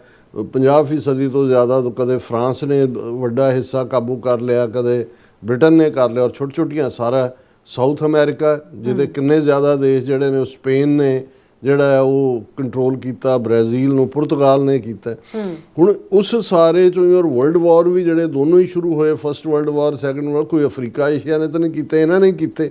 50% ਤੋਂ ਜ਼ਿਆਦਾ, ਕਦੇ ਫਰਾਂਸ ਨੇ ਵੱਡਾ ਹਿੱਸਾ ਕਾਬੂ ਕਰ ਲਿਆ, ਕਦੇ ਬ੍ਰਿਟਨ ਨੇ ਕਰ ਲਿਆ, ਔਰ ਛੋਟੀ ਛੋਟੀਆਂ ਸਾਰਾ ਸਾਊਥ ਅਮਰੀਕਾ ਜਿਹਦੇ ਕਿੰਨੇ ਜ਼ਿਆਦਾ ਦੇਸ਼ ਜਿਹੜੇ ਨੇ, ਉਹ ਸਪੇਨ ਨੇ ਜਿਹੜਾ ਉਹ ਕੰਟਰੋਲ ਕੀਤਾ, ਬ੍ਰਾਜ਼ੀਲ ਨੂੰ ਪੁਰਤਗਾਲ ਨੇ ਕੀਤਾ। ਹੁਣ ਉਸ ਸਾਰੇ ਚੋਂ ਔਰ ਵਰਲਡ ਵਾਰ ਵੀ ਜਿਹੜੇ ਦੋਨੋਂ ਹੀ ਸ਼ੁਰੂ ਹੋਏ, first world war, second world, ਕੋਈ ਅਫਰੀਕਾ ਏਸ਼ੀਆ ਨੇ ਤਾਂ ਨਹੀਂ ਕੀਤੇ, ਇਹਨਾਂ ਨੇ ਕੀਤੇ।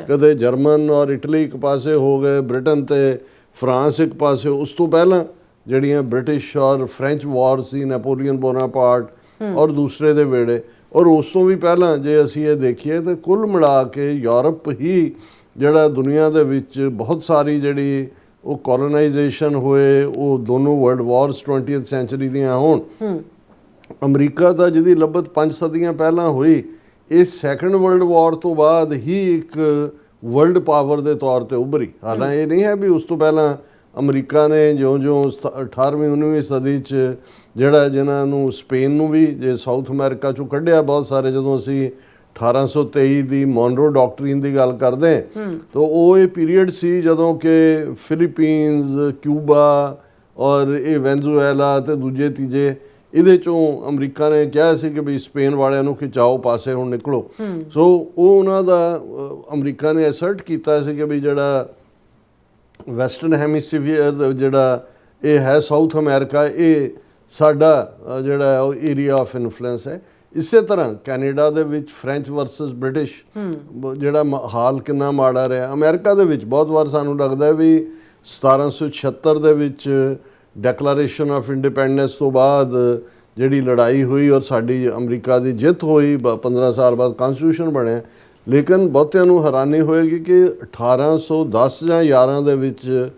ਕਦੇ ਜਰਮਨ ਔਰ ਇਟਲੀ ਇੱਕ ਪਾਸੇ ਹੋ ਗਏ, ਬ੍ਰਿਟਨ ਤੇ ਫਰਾਂਸ ਇੱਕ ਪਾਸੇ। ਉਸ ਤੋਂ ਪਹਿਲਾਂ ਜਿਹੜੀਆਂ ਬ੍ਰਿਟਿਸ਼ ਔਰ ਫ੍ਰੈਂਚ ਵਾਰ ਸੀ, ਨੈਪੋਲੀਅਨ ਬੋਨਾਪਾਰਟ ਔਰ ਦੂਸਰੇ ਦੇ ਵੇੜੇ, ਔਰ ਉਸ ਤੋਂ ਵੀ ਪਹਿਲਾਂ ਜੇ ਅਸੀਂ ਇਹ ਦੇਖੀਏ ਤਾਂ ਕੁੱਲ ਮਿਲਾ ਕੇ ਯੂਰਪ ਹੀ ਜਿਹੜਾ ਦੁਨੀਆ ਦੇ ਵਿੱਚ ਬਹੁਤ ਸਾਰੀ ਜਿਹੜੀ ਉਹ ਕੋਲੋਨਾਈਜੇਸ਼ਨ ਹੋਏ, ਉਹ ਦੋਨੋਂ ਵਰਲਡ ਵਾਰਸ 20th ਸੈਂਚੁਰੀ ਦੀਆਂ ਹੋਣ। ਅਮਰੀਕਾ ਤਾਂ ਜਿਹਦੀ ਲੱਭਤ 5 ਸਦੀਆਂ ਪਹਿਲਾਂ ਹੋਈ, ਇਹ ਸੈਕੰਡ ਵਰਲਡ ਵਾਰ ਤੋਂ ਬਾਅਦ ਹੀ ਇੱਕ ਵਰਲਡ ਪਾਵਰ ਦੇ ਤੌਰ ਤੇ ਉੱਭਰੀ। ਹਾਲਾਂਕਿ ਇਹ ਨਹੀਂ ਹੈ ਵੀ ਉਸ ਤੋਂ ਪਹਿਲਾਂ ਅਮਰੀਕਾ ਨੇ ਜਿਉਂ-ਜਿਉਂ 18ਵੀਂ 19ਵੀਂ ਸਦੀ 'ਚ ਜਿਹੜਾ ਜਿਨ੍ਹਾਂ ਨੂੰ ਸਪੇਨ ਨੂੰ ਵੀ ਜੇ ਸਾਊਥ ਅਮਰੀਕਾ 'ਚੋਂ ਕੱਢਿਆ ਬਹੁਤ ਸਾਰੇ, ਜਦੋਂ ਅਸੀਂ 1823 ਦੀ ਮੌਨਰੋ ਡਾਕਟਰੀਨ ਦੀ ਗੱਲ ਕਰਦੇ ਤਾਂ ਉਹ ਇਹ ਪੀਰੀਅਡ ਸੀ ਜਦੋਂ ਕਿ ਫਿਲੀਪੀਨਜ਼, ਕਿਊਬਾ ਔਰ ਇਹ ਵੈਨਜ਼ੂਏਲਾ ਤੇ ਦੂਜੇ ਤੀਜੇ ਇਹਦੇ ਚੋਂ ਅਮਰੀਕਾ ਨੇ ਕਿਹਾ ਸੀ ਕਿ ਵੀ ਸਪੇਨ ਵਾਲਿਆਂ ਨੂੰ ਖਿਚਾਓ ਪਾਸੇ, ਹੁਣ ਨਿਕਲੋ। ਸੋ ਉਹ ਉਹਨਾਂ ਦਾ ਅਮਰੀਕਾ ਨੇ ਅਸਰਟ ਕੀਤਾ ਸੀ ਕਿ ਵੀ ਜਿਹੜਾ ਵੈਸਟਰਨ ਹੈਮੀਸਫੀਅਰ ਜਿਹੜਾ ਇਹ ਹੈ ਸਾਊਥ ਅਮਰੀਕਾ, ਇਹ ਸਾਡਾ ਜਿਹੜਾ ਉਹ ਏਰੀਆ ਆਫ ਇਨਫਲੂਐਂਸ ਹੈ। ਇਸੇ ਤਰ੍ਹਾਂ ਕੈਨੇਡਾ ਦੇ ਵਿੱਚ ਫ੍ਰੈਂਚ ਵਰਸਸ ਬ੍ਰਿਟਿਸ਼ ਜਿਹੜਾ ਹਾਲ ਕਿੰਨਾ ਮਾੜਾ ਰਿਹਾ। ਅਮਰੀਕਾ ਦੇ ਵਿੱਚ ਬਹੁਤ ਵਾਰ ਸਾਨੂੰ ਲੱਗਦਾ ਵੀ 1776 ਦੇ ਵਿੱਚ ਡੈਕਲੇਰੇਸ਼ਨ ਆਫ ਇੰਡੀਪੈਂਡੈਂਸ ਤੋਂ ਬਾਅਦ ਜਿਹੜੀ ਲੜਾਈ ਹੋਈ ਔਰ ਸਾਡੀ ਅਮਰੀਕਾ ਦੀ ਜਿੱਤ ਹੋਈ, 15 ਸਾਲ ਬਾਅਦ ਕਨਸਟੀਟਿਊਸ਼ਨ ਬਣਿਆ। ਲੇਕਿਨ ਬਹੁਤਿਆਂ ਨੂੰ ਹੈਰਾਨੀ ਹੋਏਗੀ ਕਿ 1810 ਜਾਂ 11 ਦੇ ਵਿੱਚ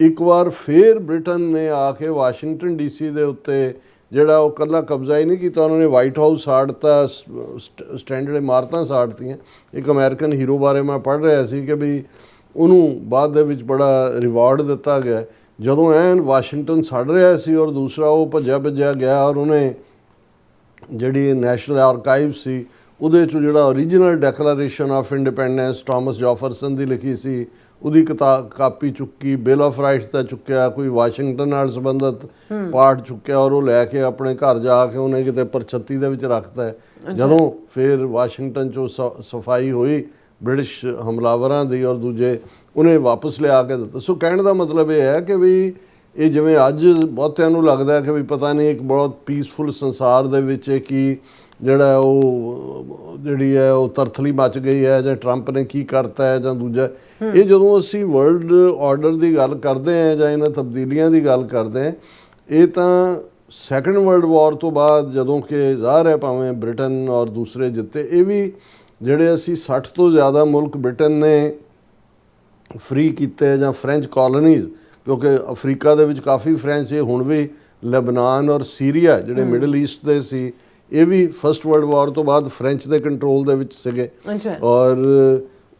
ਇੱਕ ਵਾਰ ਫਿਰ ਬ੍ਰਿਟਨ ਨੇ ਆ ਕੇ ਵਾਸ਼ਿੰਗਟਨ ਡੀਸੀ ਦੇ ਉੱਤੇ ਜਿਹੜਾ ਉਹ ਇਕੱਲਾ ਕਬਜ਼ਾ ਹੀ ਨਹੀਂ ਕੀਤਾ, ਉਹਨਾਂ ਨੇ ਵਾਈਟ ਹਾਊਸ ਸਾੜਤਾ, ਸਟੈਂਡਰਡ ਇਮਾਰਤਾਂ ਸਾੜਤੀਆਂ। ਇੱਕ ਅਮਰੀਕਨ ਹੀਰੋ ਬਾਰੇ ਮੈਂ ਪੜ੍ਹ ਰਿਹਾ ਸੀ ਕਿ ਵੀ ਉਹਨੂੰ ਬਾਅਦ ਦੇ ਵਿੱਚ ਬੜਾ ਰਿਵਾਰਡ ਦਿੱਤਾ ਗਿਆ ਜਦੋਂ ਐਨ ਵਾਸ਼ਿੰਗਟਨ ਸੜ ਰਿਹਾ ਸੀ, ਔਰ ਦੂਸਰਾ ਉਹ ਭੱਜਿਆ ਗਿਆ ਔਰ ਉਹਨੇ ਜਿਹੜੀ ਨੈਸ਼ਨਲ ਆਰਕਾਈਵ ਸੀ ਉਹਦੇ 'ਚੋਂ ਜਿਹੜਾ original declaration of independence Thomas Jefferson ਦੀ ਲਿਖੀ ਸੀ ਉਹਦੀ ਕਾਪੀ ਚੁੱਕੀ, ਬਿਲ ਆਫ ਰਾਈਟਸ ਦਾ ਚੁੱਕਿਆ, ਕੋਈ ਵਾਸ਼ਿੰਗਟਨ ਨਾਲ ਸੰਬੰਧਿਤ ਪਾਰਟ ਚੁੱਕਿਆ ਔਰ ਉਹ ਲੈ ਕੇ ਆਪਣੇ ਘਰ ਜਾ ਕੇ ਉਹਨੇ ਕਿਤੇ ਪਰਛੱਤੀ ਦੇ ਵਿੱਚ ਰੱਖਤਾ। ਜਦੋਂ ਫਿਰ ਵਾਸ਼ਿੰਗਟਨ 'ਚੋਂ ਸਫਾਈ ਹੋਈ ਬ੍ਰਿਟਿਸ਼ ਹਮਲਾਵਰਾਂ ਦੀ ਔਰ ਦੂਜੇ, ਉਹਨੇ ਵਾਪਸ ਲਿਆ ਕੇ ਦਿੱਤਾ। ਸੋ ਕਹਿਣ ਦਾ ਮਤਲਬ ਇਹ ਹੈ ਕਿ ਵੀ ਇਹ ਜਿਵੇਂ ਅੱਜ ਬਹੁਤਿਆਂ ਨੂੰ ਲੱਗਦਾ ਕਿ ਵੀ ਪਤਾ ਨਹੀਂ ਇੱਕ ਬਹੁਤ ਪੀਸਫੁਲ ਸੰਸਾਰ ਦੇ ਵਿੱਚ ਕੀ ਜਿਹੜਾ ਉਹ ਜਿਹੜੀ ਹੈ ਉਹ ਤਰਥਲੀ ਮਚ ਗਈ ਹੈ, ਜਾਂ ਟਰੰਪ ਨੇ ਕੀ ਕਰਤਾ ਹੈ ਜਾਂ ਦੂਜਾ। ਇਹ ਜਦੋਂ ਅਸੀਂ ਵਰਲਡ ਆਰਡਰ ਦੀ ਗੱਲ ਕਰਦੇ ਹਾਂ ਜਾਂ ਇਹਨਾਂ ਤਬਦੀਲੀਆਂ ਦੀ ਗੱਲ ਕਰਦੇ ਹਾਂ, ਇਹ ਤਾਂ ਸੈਕੰਡ ਵਰਲਡ ਵਾਰ ਤੋਂ ਬਾਅਦ ਜਦੋਂ ਕਿ ਜ਼ਾਹਰ ਹੈ ਭਾਵੇਂ ਬ੍ਰਿਟਨ ਔਰ ਦੂਸਰੇ ਜਿੱਤੇ, ਇਹ ਵੀ ਜਿਹੜੇ ਅਸੀਂ 60 ਤੋਂ ਜ਼ਿਆਦਾ ਮੁਲਕ ਬ੍ਰਿਟਨ ਨੇ ਫ੍ਰੀ ਕੀਤੇ ਜਾਂ ਫ੍ਰੈਂਚ ਕਾਲੋਨੀਜ਼, ਕਿਉਂਕਿ ਅਫਰੀਕਾ ਦੇ ਵਿੱਚ ਕਾਫੀ ਫ੍ਰੈਂਚ ਸੀ, ਹੁਣ ਵੀ ਲੈਬਨਾਨ ਔਰ ਸੀਰੀਆ ਜਿਹੜੇ ਮਿਡਲ ਈਸਟ ਦੇ ਸੀ, ਇਹ ਵੀ ਫਸਟ ਵਰਲਡ ਵਾਰ ਤੋਂ ਬਾਅਦ ਫ੍ਰੈਂਚ ਦੇ ਕੰਟਰੋਲ ਦੇ ਵਿੱਚ ਸੀਗੇ। ਔਰ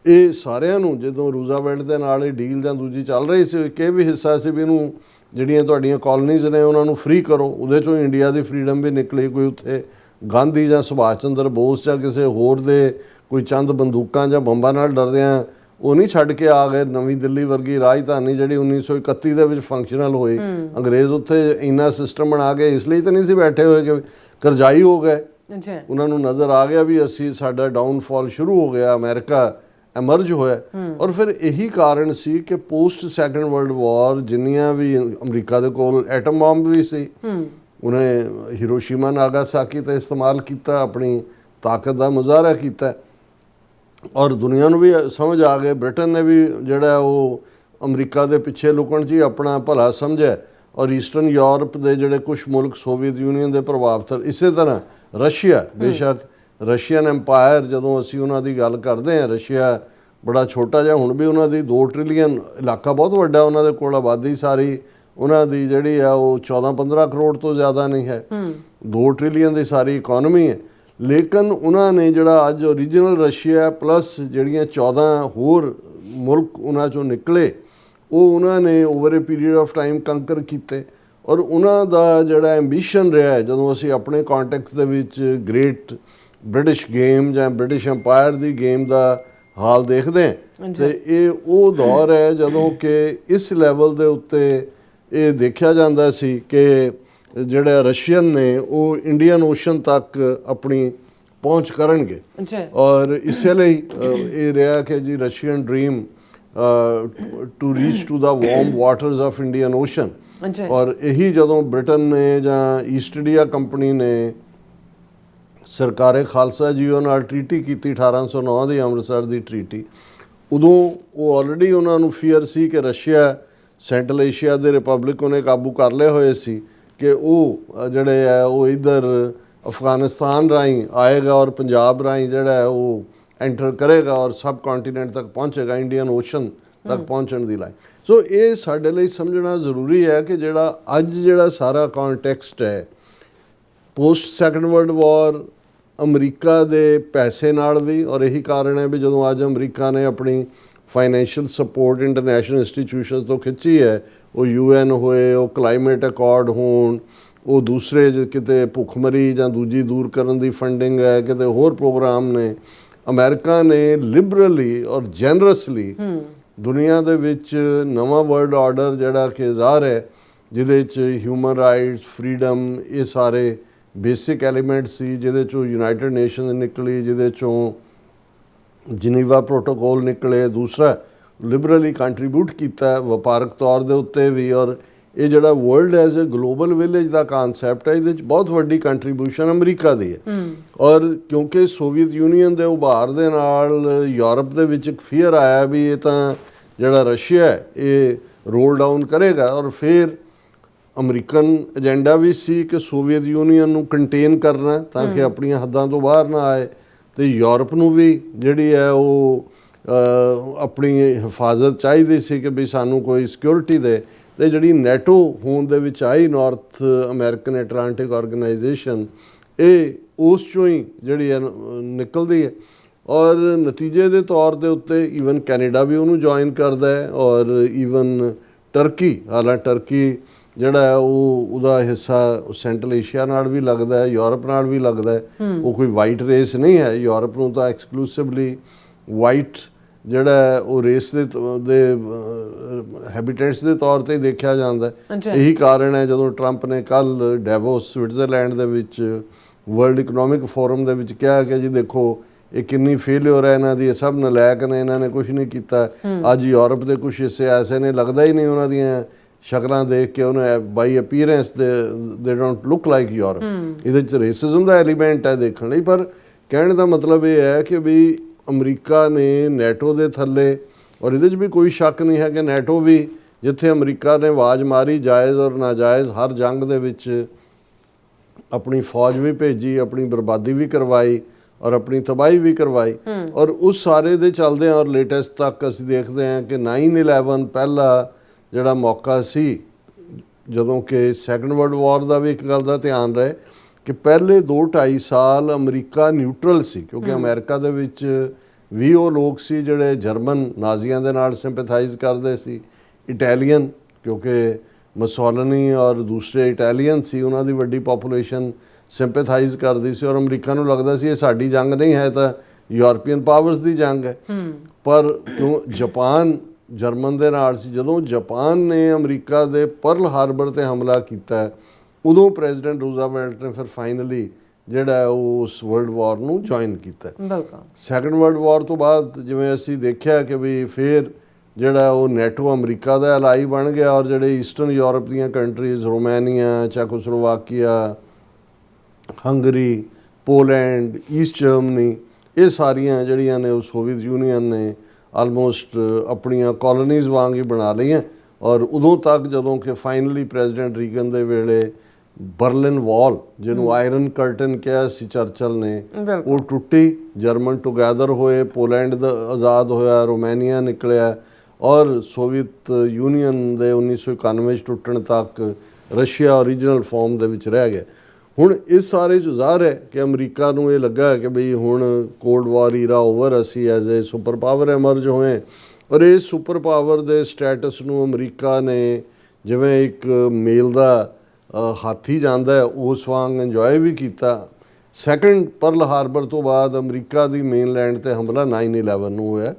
ਇਹ ਸਾਰਿਆਂ ਨੂੰ ਜਦੋਂ ਰੂਜ਼ਾਵੈਲਟ ਦੇ ਨਾਲ ਇਹ ਡੀਲ ਜਾਂ ਦੂਜੀ ਚੱਲ ਰਹੀ ਸੀ, ਇਹ ਵੀ ਹਿੱਸਾ ਸੀ ਵੀ ਇਹਨੂੰ ਜਿਹੜੀਆਂ ਤੁਹਾਡੀਆਂ ਕਾਲੋਨੀਜ਼ ਨੇ ਉਹਨਾਂ ਨੂੰ ਫ੍ਰੀ ਕਰੋ। ਉਹਦੇ 'ਚੋਂ ਇੰਡੀਆ ਦੀ ਫਰੀडम ਵੀ ਨਿਕਲੀ। ਕੋਈ ਉੱਥੇ ਗਾਂਧੀ ਜਾਂ ਸੁਭਾਸ਼ ਚੰਦਰ ਬੋਸ ਜਾਂ ਕਿਸੇ ਹੋਰ ਦੇ ਕੋਈ ਚੰਦ ਬੰਦੂਕਾਂ ਜਾਂ ਬੰਬਾਂ ਨਾਲ ਡਰਦਿਆਂ ਉਹ ਨਹੀਂ ਛੱਡ ਕੇ ਆ ਗਏ। ਨਵੀਂ ਦਿੱਲੀ ਵਰਗੀ ਰਾਜਧਾਨੀ ਜਿਹੜੀ 1931 ਦੇ ਵਿੱਚ ਫੰਕਸ਼ਨਲ ਹੋਈ, ਅੰਗਰੇਜ਼ ਉੱਥੇ ਇੰਨਾ ਸਿਸਟਮ ਬਣਾ ਕੇ ਇਸ ਲਈ ਤਾਂ ਨਹੀਂ ਸੀ ਬੈਠੇ ਹੋਏ ਕਿ ਕਰਜ਼ਾਈ ਹੋ ਗਏ। ਉਹਨਾਂ ਨੂੰ ਨਜ਼ਰ ਆ ਗਿਆ ਵੀ ਅਸੀਂ ਸਾਡਾ ਡਾਊਨਫਾਲ ਸ਼ੁਰੂ ਹੋ ਗਿਆ, ਅਮਰੀਕਾ ਐਮਰਜ ਹੋਇਆ। ਔਰ ਫਿਰ ਇਹੀ ਕਾਰਨ ਸੀ ਕਿ ਪੋਸਟ ਸੈਕੰਡ ਵਰਲਡ ਵਾਰ ਜਿੰਨੀਆਂ ਵੀ ਅਮਰੀਕਾ ਦੇ ਕੋਲ ਐਟਮ ਬੰਬ ਵੀ ਸੀ, ਉਹਨੇ ਹਿਰੋਸ਼ੀਮਾ ਨਾਗਾਸਾਕੀ ਤੇ ਇਸਤੇਮਾਲ ਕੀਤਾ, ਆਪਣੀ ਤਾਕਤ ਦਾ ਮੁਜ਼ਾਹਰਾ ਕੀਤਾ ਔਰ ਦੁਨੀਆ ਨੂੰ ਵੀ ਸਮਝ ਆ ਗਏ। ਬ੍ਰਿਟਨ ਨੇ ਵੀ ਜਿਹੜਾ ਉਹ ਅਮਰੀਕਾ ਦੇ ਪਿੱਛੇ ਲੁਕਣ 'ਚ ਹੀ ਆਪਣਾ ਭਲਾ ਸਮਝਿਆ ਔਰ ਈਸਟਰਨ ਯੂਰਪ ਦੇ ਜਿਹੜੇ ਕੁਝ ਮੁਲਕ ਸੋਵੀਅਤ ਯੂਨੀਅਨ ਦੇ ਪ੍ਰਭਾਵ ਥਲ। ਇਸੇ ਤਰ੍ਹਾਂ ਰਸ਼ੀਆ, ਬੇਸ਼ੱਕ ਰਸ਼ੀਅਨ ਐਮਪਾਇਰ ਜਦੋਂ ਅਸੀਂ ਉਹਨਾਂ ਦੀ ਗੱਲ ਕਰਦੇ ਹਾਂ, ਰਸ਼ੀਆ ਬੜਾ ਛੋਟਾ ਜਿਹਾ, ਹੁਣ ਵੀ ਉਹਨਾਂ ਦੀ 2 ਟ੍ਰਿਲੀਅਨ ਇਲਾਕਾ ਬਹੁਤ ਵੱਡਾ ਉਹਨਾਂ ਦੇ ਕੋਲ, ਆਬਾਦੀ ਸਾਰੀ ਉਹਨਾਂ ਦੀ ਜਿਹੜੀ ਆ ਉਹ 14-15 ਕਰੋੜ ਤੋਂ ਜ਼ਿਆਦਾ ਨਹੀਂ ਹੈ, 2 ਟ੍ਰਿਲੀਅਨ ਦੀ ਸਾਰੀ ਇਕੋਨਮੀ ਹੈ। ਲੇਕਿਨ ਉਹਨਾਂ ਨੇ ਜਿਹੜਾ ਅੱਜ ਓਰੀਜਨਲ ਰਸ਼ੀਆ ਪਲੱਸ ਜਿਹੜੀਆਂ 14 ਹੋਰ ਮੁਲਕ ਉਹਨਾਂ 'ਚੋਂ ਨਿਕਲੇ, ਉਹ ਉਹਨਾਂ ਨੇ over a period of time conquer ਕੀਤੇ। ਔਰ ਉਹਨਾਂ ਦਾ ਜਿਹੜਾ ਐਂਬੀਸ਼ਨ ਰਿਹਾ, ਜਦੋਂ ਅਸੀਂ ਆਪਣੇ ਕੰਟੈਕਸਟ ਦੇ ਵਿੱਚ ਗ੍ਰੇਟ ਬ੍ਰਿਟਿਸ਼ ਗੇਮ ਜਾਂ ਬ੍ਰਿਟਿਸ਼ ਐਮਪਾਇਰ ਦੀ ਗੇਮ ਦਾ ਹਾਲ ਦੇਖਦੇ ਹਾਂ, ਤੇ ਇਹ ਉਹ ਦੌਰ ਹੈ ਜਦੋਂ ਕਿ ਇਸ ਲੈਵਲ ਦੇ ਉੱਤੇ ਇਹ ਦੇਖਿਆ ਜਾਂਦਾ ਸੀ ਕਿ ਜਿਹੜੇ ਰਸ਼ੀਅਨ ਨੇ ਉਹ ਇੰਡੀਅਨ ਓਸ਼ਨ ਤੱਕ ਆਪਣੀ ਪਹੁੰਚ ਕਰਨਗੇ। ਔਰ ਇਸੇ ਲਈ ਇਹ ਰਿਹਾ ਕਿ ਜੀ Russian dream to reach to the warm waters of Indian ocean. ਔਰ ਇਹੀ ਜਦੋਂ ਬ੍ਰਿਟਨ ਨੇ ਜਾਂ ਈਸਟ ਇੰਡੀਆ ਕੰਪਨੀ ਨੇ ਸਰਕਾਰੇ ਖਾਲਸਾ ਜੀਓ ਨਾਲ ਟ੍ਰੀਟੀ ਕੀਤੀ 1809 ਦੀ ਅੰਮ੍ਰਿਤਸਰ ਦੀ ਟ੍ਰੀਟੀ, ਉਦੋਂ ਉਹ ਆਲਰੇਡੀ ਉਹਨਾਂ ਨੂੰ ਫੀਅਰ ਸੀ ਕਿ ਰਸ਼ੀਆ ਸੈਂਟਰਲ ਏਸ਼ੀਆ ਦੇ ਰਿਪਬਲਿਕ ਉਹਨੇ ਕਾਬੂ ਕਰ ਲਏ ਹੋਏ ਸੀ ਕਿ ਉਹ ਜਿਹੜੇ ਹੈ ਉਹ ਇੱਧਰ ਅਫਗਾਨਿਸਤਾਨ ਰਾਹੀਂ ਆਏਗਾ ਔਰ ਪੰਜਾਬ ਰਾਹੀਂ ਜਿਹੜਾ ਹੈ ਉਹ ਐਂਟਰ ਕਰੇਗਾ ਔਰ ਸਬ ਕੰਟੀਨੈਂਟ ਤੱਕ ਪਹੁੰਚੇਗਾ, ਇੰਡੀਅਨ ਓਸ਼ਨ ਤੱਕ ਪਹੁੰਚਣ ਦੀ ਲਾਈਨ। ਸੋ ਇਹ ਸਾਡੇ ਲਈ ਸਮਝਣਾ ਜ਼ਰੂਰੀ ਹੈ ਕਿ ਜਿਹੜਾ ਅੱਜ ਜਿਹੜਾ ਸਾਰਾ ਕੰਟੈਕਸਟ ਹੈ post second world war America ਦੇ ਪੈਸੇ ਨਾਲ ਵੀ, ਔਰ ਇਹੀ ਕਾਰਨ ਹੈ ਵੀ ਜਦੋਂ ਅੱਜ ਅਮਰੀਕਾ ਨੇ ਆਪਣੀ ਫਾਈਨੈਂਸ਼ੀਅਲ ਸਪੋਰਟ ਇੰਟਰਨੈਸ਼ਨਲ ਇੰਸਟੀਟਿਊਸ਼ਨਸ ਤੋਂ ਖਿੱਚੀ ਹੈ, ਉਹ UN ਹੋਏ, ਉਹ ਕਲਾਈਮੇਟ ਅਕੋਰਡ ਹੋਣ, ਉਹ ਦੂਸਰੇ ਕਿਤੇ ਭੁੱਖਮਰੀ ਜਾਂ ਦੂਜੀ ਦੂਰ ਕਰਨ ਦੀ ਫੰਡਿੰਗ ਹੈ, ਕਿਤੇ ਹੋਰ ਪ੍ਰੋਗਰਾਮ ਨੇ, ਅਮਰੀਕਾ ਨੇ ਲਿਬਰਲੀ ਔਰ ਜੈਨਰਸਲੀ ਦੁਨੀਆ ਦੇ ਵਿੱਚ ਨਵਾਂ ਵਰਲਡ ਆਰਡਰ ਜਿਹੜਾ ਕਿ ਜ਼ਾਹਰ ਹੈ, ਜਿਹਦੇ 'ਚ ਹਿਊਮਨ ਰਾਈਟਸ, ਫਰੀडम, ਇਹ ਸਾਰੇ ਬੇਸਿਕ ਐਲੀਮੈਂਟ ਸੀ, ਜਿਹਦੇ 'ਚੋਂ ਯੂਨਾਈਟਿਡ ਨੇਸ਼ਨਸ ਨਿਕਲੀ, ਜਿਹਦੇ 'ਚੋਂ ਜਨੀਵਾ ਪ੍ਰੋਟੋਕੋਲ ਨਿਕਲੇ, ਦੂਸਰਾ ਲਿਬਰਲੀ ਕੰਟਰੀਬਿਊਟ ਕੀਤਾ ਵਪਾਰਕ ਤੌਰ ਦੇ ਉੱਤੇ ਵੀ। ਔਰ ਇਹ ਜਿਹੜਾ world as a global village ਦਾ ਕਨਸੈਪਟ ਹੈ, ਇਹਦੇ 'ਚ ਬਹੁਤ ਵੱਡੀ ਕੰਟਰੀਬਿਊਸ਼ਨ ਅਮਰੀਕਾ ਦੀ ਹੈ। ਔਰ ਕਿਉਂਕਿ ਸੋਵੀਅਤ ਯੂਨੀਅਨ ਦੇ ਉਭਾਰ ਦੇ ਨਾਲ ਯੂਰਪ ਦੇ ਵਿੱਚ ਇੱਕ ਫੀਅਰ ਆਇਆ ਵੀ ਇਹ ਤਾਂ ਜਿਹੜਾ ਰਸ਼ੀਆ ਹੈ ਇਹ ਰੋਲ ਡਾਊਨ ਕਰੇਗਾ, ਔਰ ਫਿਰ ਅਮਰੀਕਨ ਏਜੰਡਾ ਵੀ ਸੀ ਕਿ ਸੋਵੀਅਤ ਯੂਨੀਅਨ ਨੂੰ ਕੰਟੇਨ ਕਰਨਾ ਤਾਂ ਕਿ ਆਪਣੀਆਂ ਹੱਦਾਂ ਤੋਂ ਬਾਹਰ ਨਾ ਆਏ, ਤੇ ਯੂਰਪ ਨੂੰ ਵੀ ਜਿਹੜੀ ਹੈ ਉਹ ਆਪਣੀ ਹਿਫਾਜ਼ਤ ਚਾਹੀਦੀ ਸੀ ਕਿ ਵੀ ਸਾਨੂੰ ਕੋਈ ਸਿਕਿਉਰਿਟੀ ਦੇ। ਤੇ ਜਿਹੜੀ ਨੈਟੋ ਹੋਣ ਦੇ ਵਿੱਚ ਆਈ, ਨਾਰਥ ਅਮਰੀਕਨ ਐਟਲਾਂਟਿਕ ਆਰਗੇਨਾਈਜੇਸ਼ਨ, ਇਹ ਉਸ ਚੋਂ ਹੀ ਜਿਹੜੀ ਹੈ ਨਿਕਲਦੀ ਹੈ। ਔਰ ਨਤੀਜੇ ਦੇ ਤੌਰ ਦੇ ਉੱਤੇ ਈਵਨ ਕੈਨੇਡਾ ਵੀ ਉਹਨੂੰ ਜੁਆਇਨ ਕਰਦਾ ਹੈ, ਔਰ ਈਵਨ ਟਰਕੀ, ਹਾਲਾਂਕਿ ਟਰਕੀ ਜਿਹੜਾ ਹੈ ਉਹ ਉਹਦਾ ਹਿੱਸਾ ਸੈਂਟਰਲ ਏਸ਼ੀਆ ਨਾਲ ਵੀ ਲੱਗਦਾ ਹੈ, ਯੂਰਪ ਨਾਲ ਵੀ ਲੱਗਦਾ ਹੈ, ਉਹ ਕੋਈ ਵਾਈਟ ਰੇਸ ਨਹੀਂ ਹੈ। ਯੂਰਪ ਨੂੰ ਤਾਂ ਐਕਸਕਲੂਸਿਵਲੀ ਵਾਈਟ ਜਿਹੜਾ ਹੈ ਉਹ ਰੇਸ ਦੇ ਹੈਬੀਟੈਂਟਸ ਦੇ ਤੌਰ ਤੇ ਦੇਖਿਆ ਜਾਂਦਾ ਹੈ। ਇਹੀ ਕਾਰਨ ਹੈ ਜਦੋਂ ਟਰੰਪ ਨੇ ਕੱਲ ਡੈਵੋਸ ਸਵਿਟਜ਼ਰਲੈਂਡ ਦੇ ਵਿੱਚ ਵਰਲਡ ਇਕਨੋਮਿਕ ਫੋਰਮ ਦੇ ਵਿੱਚ ਕਿਹਾ ਕਿ ਜੀ ਦੇਖੋ ਇਹ ਕਿੰਨੀ ਫੇਲਿਅਰ ਹੈ ਇਹਨਾਂ ਦੀ, ਇਹ ਸਭ ਨਲਾਇਕ ਨੇ, ਇਹਨਾਂ ਨੇ ਕੁਝ ਨਹੀਂ ਕੀਤਾ। ਅੱਜ ਯੂਰਪ ਦੇ ਕੁਝ ਹਿੱਸੇ ਐਸੇ ਨੇ, ਲੱਗਦਾ ਹੀ ਨਹੀਂ ਉਹਨਾਂ ਦੀਆਂ ਸ਼ਕਲਾਂ ਦੇਖ ਕੇ ਉਹਨੇ ਬਾਈ ਅਪੀਅਰੈਂਸ ਦੇ ਡੋਂਟ ਲੁੱਕ ਲਾਈਕ ਯੂਰਪ। ਇਹਦੇ 'ਚ ਰੇਸਿਜ਼ਮ ਦਾ ਐਲੀਮੈਂਟ ਹੈ ਦੇਖਣ ਲਈ, ਪਰ ਕਹਿਣ ਦਾ ਮਤਲਬ ਇਹ ਹੈ ਕਿ ਵੀ ਅਮਰੀਕਾ ਨੇ ਨੈਟੋ ਦੇ ਥੱਲੇ, ਔਰ ਇਹਦੇ 'ਚ ਵੀ ਕੋਈ ਸ਼ੱਕ ਨਹੀਂ ਹੈ ਕਿ ਨੈਟੋ ਵੀ ਜਿੱਥੇ ਅਮਰੀਕਾ ਨੇ ਆਵਾਜ਼ ਮਾਰੀ ਜਾਇਜ਼ ਔਰ ਨਾਜਾਇਜ਼ ਹਰ ਜੰਗ ਦੇ ਵਿੱਚ ਆਪਣੀ ਫੌਜ ਵੀ ਭੇਜੀ, ਆਪਣੀ ਬਰਬਾਦੀ ਵੀ ਕਰਵਾਈ ਔਰ ਆਪਣੀ ਤਬਾਹੀ ਵੀ ਕਰਵਾਈ। ਔਰ ਉਸ ਸਾਰੇ ਦੇ ਚੱਲਦੇ ਔਰ ਲੇਟੈਸਟ ਤੱਕ ਅਸੀਂ ਦੇਖਦੇ ਹਾਂ ਕਿ 9/11 ਪਹਿਲਾ ਜਿਹੜਾ ਮੌਕਾ ਸੀ, ਜਦੋਂ ਕਿ ਸੈਕੰਡ ਵਰਲਡ ਵਾਰ ਦਾ ਵੀ ਇੱਕ ਗੱਲ ਦਾ ਧਿਆਨ ਰਹੇ ਕਿ ਪਹਿਲੇ 2-2.5 ਸਾਲ ਅਮਰੀਕਾ ਨਿਊਟਰਲ ਸੀ, ਕਿਉਂਕਿ ਅਮਰੀਕਾ ਦੇ ਵਿੱਚ ਵੀ ਉਹ ਲੋਕ ਸੀ ਜਿਹੜੇ ਜਰਮਨ ਨਾਜ਼ੀਆਂ ਦੇ ਨਾਲ ਸਿੰਪੈਥਾਈਜ਼ ਕਰਦੇ ਸੀ, ਇਟਾਲੀਅਨ ਕਿਉਂਕਿ ਮਸੋਲਨੀ ਔਰ ਦੂਸਰੇ ਇਟਾਲੀਅਨ ਸੀ, ਉਹਨਾਂ ਦੀ ਵੱਡੀ ਪਾਪੂਲੇਸ਼ਨ ਸਿੰਪੈਥਾਈਜ਼ ਕਰਦੀ ਸੀ, ਔਰ ਅਮਰੀਕਾ ਨੂੰ ਲੱਗਦਾ ਸੀ ਇਹ ਸਾਡੀ ਜੰਗ ਨਹੀਂ ਹੈ, ਤਾਂ ਯੂਰਪੀਅਨ ਪਾਵਰਸ ਦੀ ਜੰਗ ਹੈ। ਪਰ ਕਿਉਂ ਜਪਾਨ ਜਰਮਨ ਦੇ ਨਾਲ ਸੀ, ਜਦੋਂ ਜਪਾਨ ਨੇ ਅਮਰੀਕਾ ਦੇ ਪਰਲ ਹਾਰਬਰ ਤੇ ਹਮਲਾ ਕੀਤਾ, ਉਦੋਂ ਪ੍ਰੈਜ਼ੀਡੈਂਟ ਰੂਜ਼ਵੈਲਟ ਨੇ ਫਿਰ ਫਾਈਨਲੀ ਜਿਹੜਾ ਉਹ ਉਸ ਵਰਲਡ ਵਾਰ ਨੂੰ ਜੁਆਇਨ ਕੀਤਾ। ਸੈਕੰਡ ਵਰਲਡ ਵਾਰ ਤੋਂ ਬਾਅਦ ਜਿਵੇਂ ਅਸੀਂ ਦੇਖਿਆ ਕਿ ਵੀ ਫਿਰ ਜਿਹੜਾ ਉਹ ਨੈਟੋ ਅਮਰੀਕਾ ਦਾ ਅਲਾਈ ਬਣ ਗਿਆ, ਔਰ ਜਿਹੜੇ ਈਸਟਰਨ ਯੂਰਪ ਦੀਆਂ countries, Romania, Czechoslovakia, Hungary, Poland, east Germany, ਇਹ ਸਾਰੀਆਂ ਜਿਹੜੀਆਂ ਨੇ ਉਹ ਸੋਵੀਅਤ ਯੂਨੀਅਨ ਨੇ ਆਲਮੋਸਟ ਆਪਣੀਆਂ ਕਾਲੋਨੀਜ਼ ਵਾਂਗ ਹੀ ਬਣਾ ਲਈਆਂ। ਔਰ ਉਦੋਂ ਤੱਕ ਜਦੋਂ ਕਿ ਫਾਈਨਲੀ ਪ੍ਰੈਜ਼ੀਡੈਂਟ ਰੀਗਨ ਦੇ ਵੇਲੇ ਬਰਲਿਨ ਵਾਲ, ਜਿਹਨੂੰ ਆਇਰਨ ਕਰਟਨ ਕਿਹਾ ਸੀ ਚਰਚਲ ਨੇ, ਉਹ ਟੁੱਟੀ, ਜਰਮਨ ਟੁਗੈਦਰ ਹੋਏ, ਪੋਲੈਂਡ ਦਾ ਆਜ਼ਾਦ ਹੋਇਆ, ਰੋਮਾਨੀਆ ਨਿਕਲਿਆ, ਔਰ ਸੋਵੀਅਤ ਯੂਨੀਅਨ ਦੇ 1991 'ਚ ਟੁੱਟਣ ਤੱਕ ਰਸ਼ੀਆ ਓਰੀਜਨਲ ਫਾਰਮ ਦੇ ਵਿੱਚ ਰਹਿ ਗਿਆ। ਹੁਣ ਇਸ ਸਾਰੇ 'ਚ ਜ਼ਾਹਰ ਹੈ ਕਿ ਅਮਰੀਕਾ ਨੂੰ ਇਹ ਲੱਗਾ ਕਿ ਬਈ ਹੁਣ ਕੋਲਡ ਵਾਰ ਈਰਾ ਓਵਰ, ਅਸੀਂ ਐਜ਼ ਏ ਸੁਪਰ ਪਾਵਰ ਐਮਰਜ ਹੋਏ, ਔਰ ਇਸ ਸੁਪਰ ਪਾਵਰ ਦੇ ਸਟੇਟਸ ਨੂੰ ਅਮਰੀਕਾ ਨੇ ਜਿਵੇਂ ਇੱਕ ਮੇਲ ਦਾ ਹਾਥੀ ਜਾਂਦਾ ਉਸ ਵਾਂਗ ਇੰਜੋਏ ਵੀ ਕੀਤਾ। ਸੈਕੰਡ ਪਰਲ ਹਾਰਬਰ ਤੋਂ ਬਾਅਦ ਅਮਰੀਕਾ ਦੀ ਮੇਨਲੈਂਡ ਤੇ ਹਮਲਾ 9/11 ਨੂੰ ਹੋਇਆ,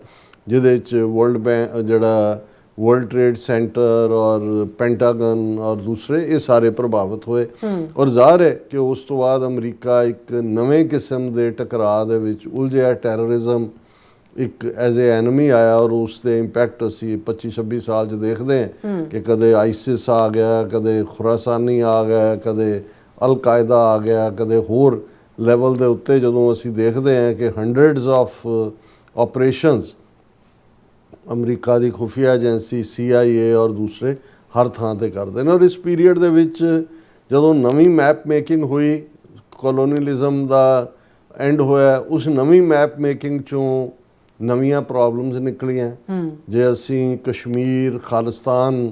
ਜਿਹਦੇ 'ਚ ਵਰਲਡ ਬੈਂਕ, ਜਿਹੜਾ ਵਰਲਡ ਟ੍ਰੇਡ ਸੈਂਟਰ ਔਰ ਪੈਂਟਾਗਨ ਔਰ ਦੂਸਰੇ, ਇਹ ਸਾਰੇ ਪ੍ਰਭਾਵਿਤ ਹੋਏ। ਔਰ ਜ਼ਾਹਰ ਹੈ ਕਿ ਉਸ ਤੋਂ ਬਾਅਦ ਅਮਰੀਕਾ ਇੱਕ ਨਵੇਂ ਕਿਸਮ ਦੇ ਟਕਰਾਅ ਦੇ ਵਿੱਚ ਉਲਝਿਆ। ਟੈਰਰਿਜ਼ਮ ਇੱਕ ਐਜ਼ ਏ ਐਨਮੀ ਆਇਆ, ਔਰ ਉਸ ਦੇ ਇੰਪੈਕਟ ਅਸੀਂ 25-26 ਸਾਲ 'ਚ ਦੇਖਦੇ ਹਾਂ ਕਿ ਕਦੇ ਆਈਸਿਸ ਆ ਗਿਆ, ਕਦੇ ਖੁਰਾਸਾਨੀ ਆ ਗਿਆ, ਕਦੇ ਅਲ-ਕਾਇਦਾ ਆ ਗਿਆ, ਕਦੇ ਹੋਰ ਲੈਵਲ ਦੇ ਉੱਤੇ ਜਦੋਂ ਅਸੀਂ ਦੇਖਦੇ ਹਾਂ ਕਿ ਹੰਡਰਡਸ ਆਫ ਆਪਰੇਸ਼ਨਸ ਅਮਰੀਕਾ ਦੀ ਖੁਫੀਆ ਏਜੰਸੀ CIA ਔਰ ਦੂਸਰੇ ਹਰ ਥਾਂ ਤੇ ਕਰਦੇ ਨੇ। ਔਰ ਇਸ ਪੀਰੀਅਡ ਦੇ ਵਿੱਚ ਜਦੋਂ ਨਵੀਂ ਮੈਪ ਮੇਕਿੰਗ ਹੋਈ, ਕੋਲੋਨੀਅਲਿਜ਼ਮ ਦਾ ਐਂਡ ਹੋਇਆ, ਉਸ ਨਵੀਂ ਮੈਪ ਮੇਕਿੰਗ ਚੋਂ ਨਵੀਆਂ ਪ੍ਰੋਬਲਮਸ ਨਿਕਲੀਆਂ। ਜੇ ਅਸੀਂ ਕਸ਼ਮੀਰ, ਖਾਲਿਸਤਾਨ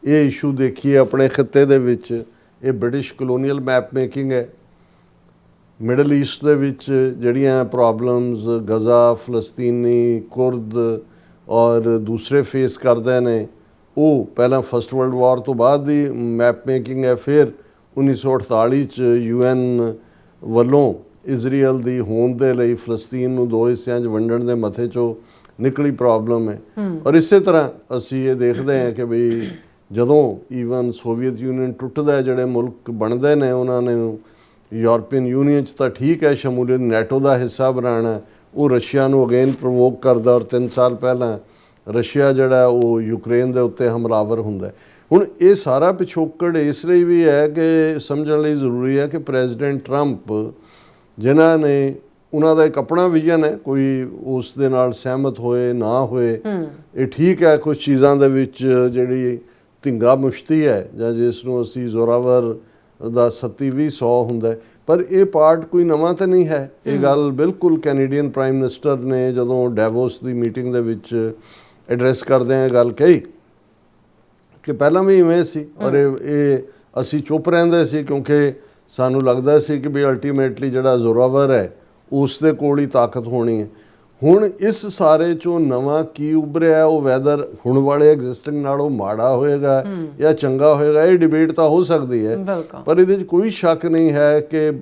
ਇਹ ਇਸ਼ੂ ਦੇਖੀਏ ਆਪਣੇ ਖਿੱਤੇ ਦੇ ਵਿੱਚ, ਇਹ ਬ੍ਰਿਟਿਸ਼ ਕਲੋਨੀਅਲ ਮੈਪ ਮੇਕਿੰਗ ਹੈ। ਮਿਡਲ ਈਸਟ ਦੇ ਵਿੱਚ ਜਿਹੜੀਆਂ ਪ੍ਰੋਬਲਮਸ ਗਜ਼ਾ, ਫਲਸਤੀਨੀ, ਕੁਰਦ ਔਰ ਦੂਸਰੇ ਫੇਸ ਕਰਦੇ ਨੇ, ਉਹ ਪਹਿਲਾਂ ਫਸਟ ਵਰਲਡ ਵਾਰ ਤੋਂ ਬਾਅਦ ਦੀ ਮੈਪ ਮੇਕਿੰਗ ਹੈ। ਫਿਰ 1948 ਚ UN ਵੱਲੋਂ ਇਜ਼ਰਾਈਲ ਦੀ ਹੋਂਦ ਦੇ ਲਈ ਫਲਸਤੀਨ ਨੂੰ 2 ਹਿੱਸਿਆਂ 'ਚ ਵੰਡਣ ਦੇ ਮਥੇ 'ਚੋਂ ਨਿਕਲੀ ਪ੍ਰੋਬਲਮ ਹੈ। ਔਰ ਇਸੇ ਤਰ੍ਹਾਂ ਅਸੀਂ ਇਹ ਦੇਖਦੇ ਹਾਂ ਕਿ ਬਈ ਜਦੋਂ ਈਵਨ ਸੋਵੀਅਤ ਯੂਨੀਅਨ ਟੁੱਟਦਾ, ਜਿਹੜੇ ਮੁਲਕ ਬਣਦੇ ਨੇ ਉਹਨਾਂ ਨੇ ਯੂਰਪੀਅਨ ਯੂਨੀਅਨ 'ਚ ਤਾਂ ਠੀਕ ਹੈ ਸ਼ਮੂਲੀਅਤ, ਨੈਟੋ ਦਾ ਹਿੱਸਾ ਬਣਾਉਣਾ, ਉਹ ਰਸ਼ੀਆ ਨੂੰ ਅਗੇਨ ਪ੍ਰਵੋਕ ਕਰਦਾ। ਔਰ 3 ਸਾਲ ਪਹਿਲਾਂ ਰਸ਼ੀਆ ਜਿਹੜਾ ਉਹ ਯੂਕਰੇਨ ਦੇ ਉੱਤੇ ਹਮਲਾਵਰ ਹੁੰਦਾ। ਹੁਣ ਇਹ ਸਾਰਾ ਪਿਛੋਕੜ ਇਸ ਲਈ ਵੀ ਹੈ ਕਿ ਸਮਝਣ ਲਈ ਜ਼ਰੂਰੀ ਹੈ ਕਿ ਪ੍ਰੈਜ਼ੀਡੈਂਟ ਟਰੰਪ, ਜਿਨ੍ਹਾਂ ਨੇ, ਉਹਨਾਂ ਦਾ ਇੱਕ ਆਪਣਾ ਵਿਜ਼ਨ ਹੈ, ਕੋਈ ਉਸ ਦੇ ਨਾਲ ਸਹਿਮਤ ਹੋਏ ਨਾ ਹੋਏ ਇਹ ਠੀਕ ਹੈ। ਕੁਝ ਚੀਜ਼ਾਂ ਦੇ ਵਿੱਚ ਜਿਹੜੀ ਧਿੰਗਾ ਮੁਸ਼ਤੀ ਹੈ, ਜਾਂ ਜਿਸ ਨੂੰ ਅਸੀਂ ਜ਼ੋਰਾਵਰ ਦਾ 37-20 ਹੁੰਦਾ, ਪਰ ਇਹ ਪਾਰਟ ਕੋਈ ਨਵਾਂ ਤਾਂ ਨਹੀਂ ਹੈ। ਇਹ ਗੱਲ ਬਿਲਕੁਲ ਕੈਨੇਡੀਅਨ ਪ੍ਰਾਈਮ ਮਿਨਿਸਟਰ ਨੇ ਜਦੋਂ ਡੈਵੋਸ ਦੀ ਮੀਟਿੰਗ ਦੇ ਵਿੱਚ ਐਡਰੈਸ ਕਰਦੇ ਆ ਗੱਲ ਕਹੀ ਕਿ ਪਹਿਲਾਂ ਵੀ ਇਵੇਂ ਸੀ, ਔਰ ਇਹ ਅਸੀਂ ਚੁੱਪ ਰਹਿੰਦੇ ਸੀ ਕਿਉਂਕਿ ਸਾਨੂੰ ਲੱਗਦਾ ਸੀ ਕਿ ਵੀ ਅਲਟੀਮੇਟਲੀ ਜਿਹੜਾ ਜ਼ੋਰਾਵਰ ਹੈ ਉਸ ਦੇ ਕੋਲ ਹੀ ਤਾਕਤ ਹੋਣੀ ਹੈ। ਹੁਣ ਇਸ ਸਾਰੇ ਚੋਂ ਨਵਾਂ ਕੀ ਉੱਭਰਿਆ, ਉਹ ਵੈਦਰ ਹੁਣ ਵਾਲੇ ਐਗਜ਼ਿਸਟਿੰਗ ਨਾਲੋਂ ਮਾੜਾ ਹੋਏਗਾ ਜਾਂ ਚੰਗਾ ਹੋਏਗਾ, ਇਹ ਡਿਬੇਟ ਤਾਂ ਹੋ ਸਕਦੀ ਹੈ, ਪਰ ਇਹਦੇ 'ਚ ਕੋਈ ਸ਼ੱਕ ਨਹੀਂ ਹੈ ਕਿ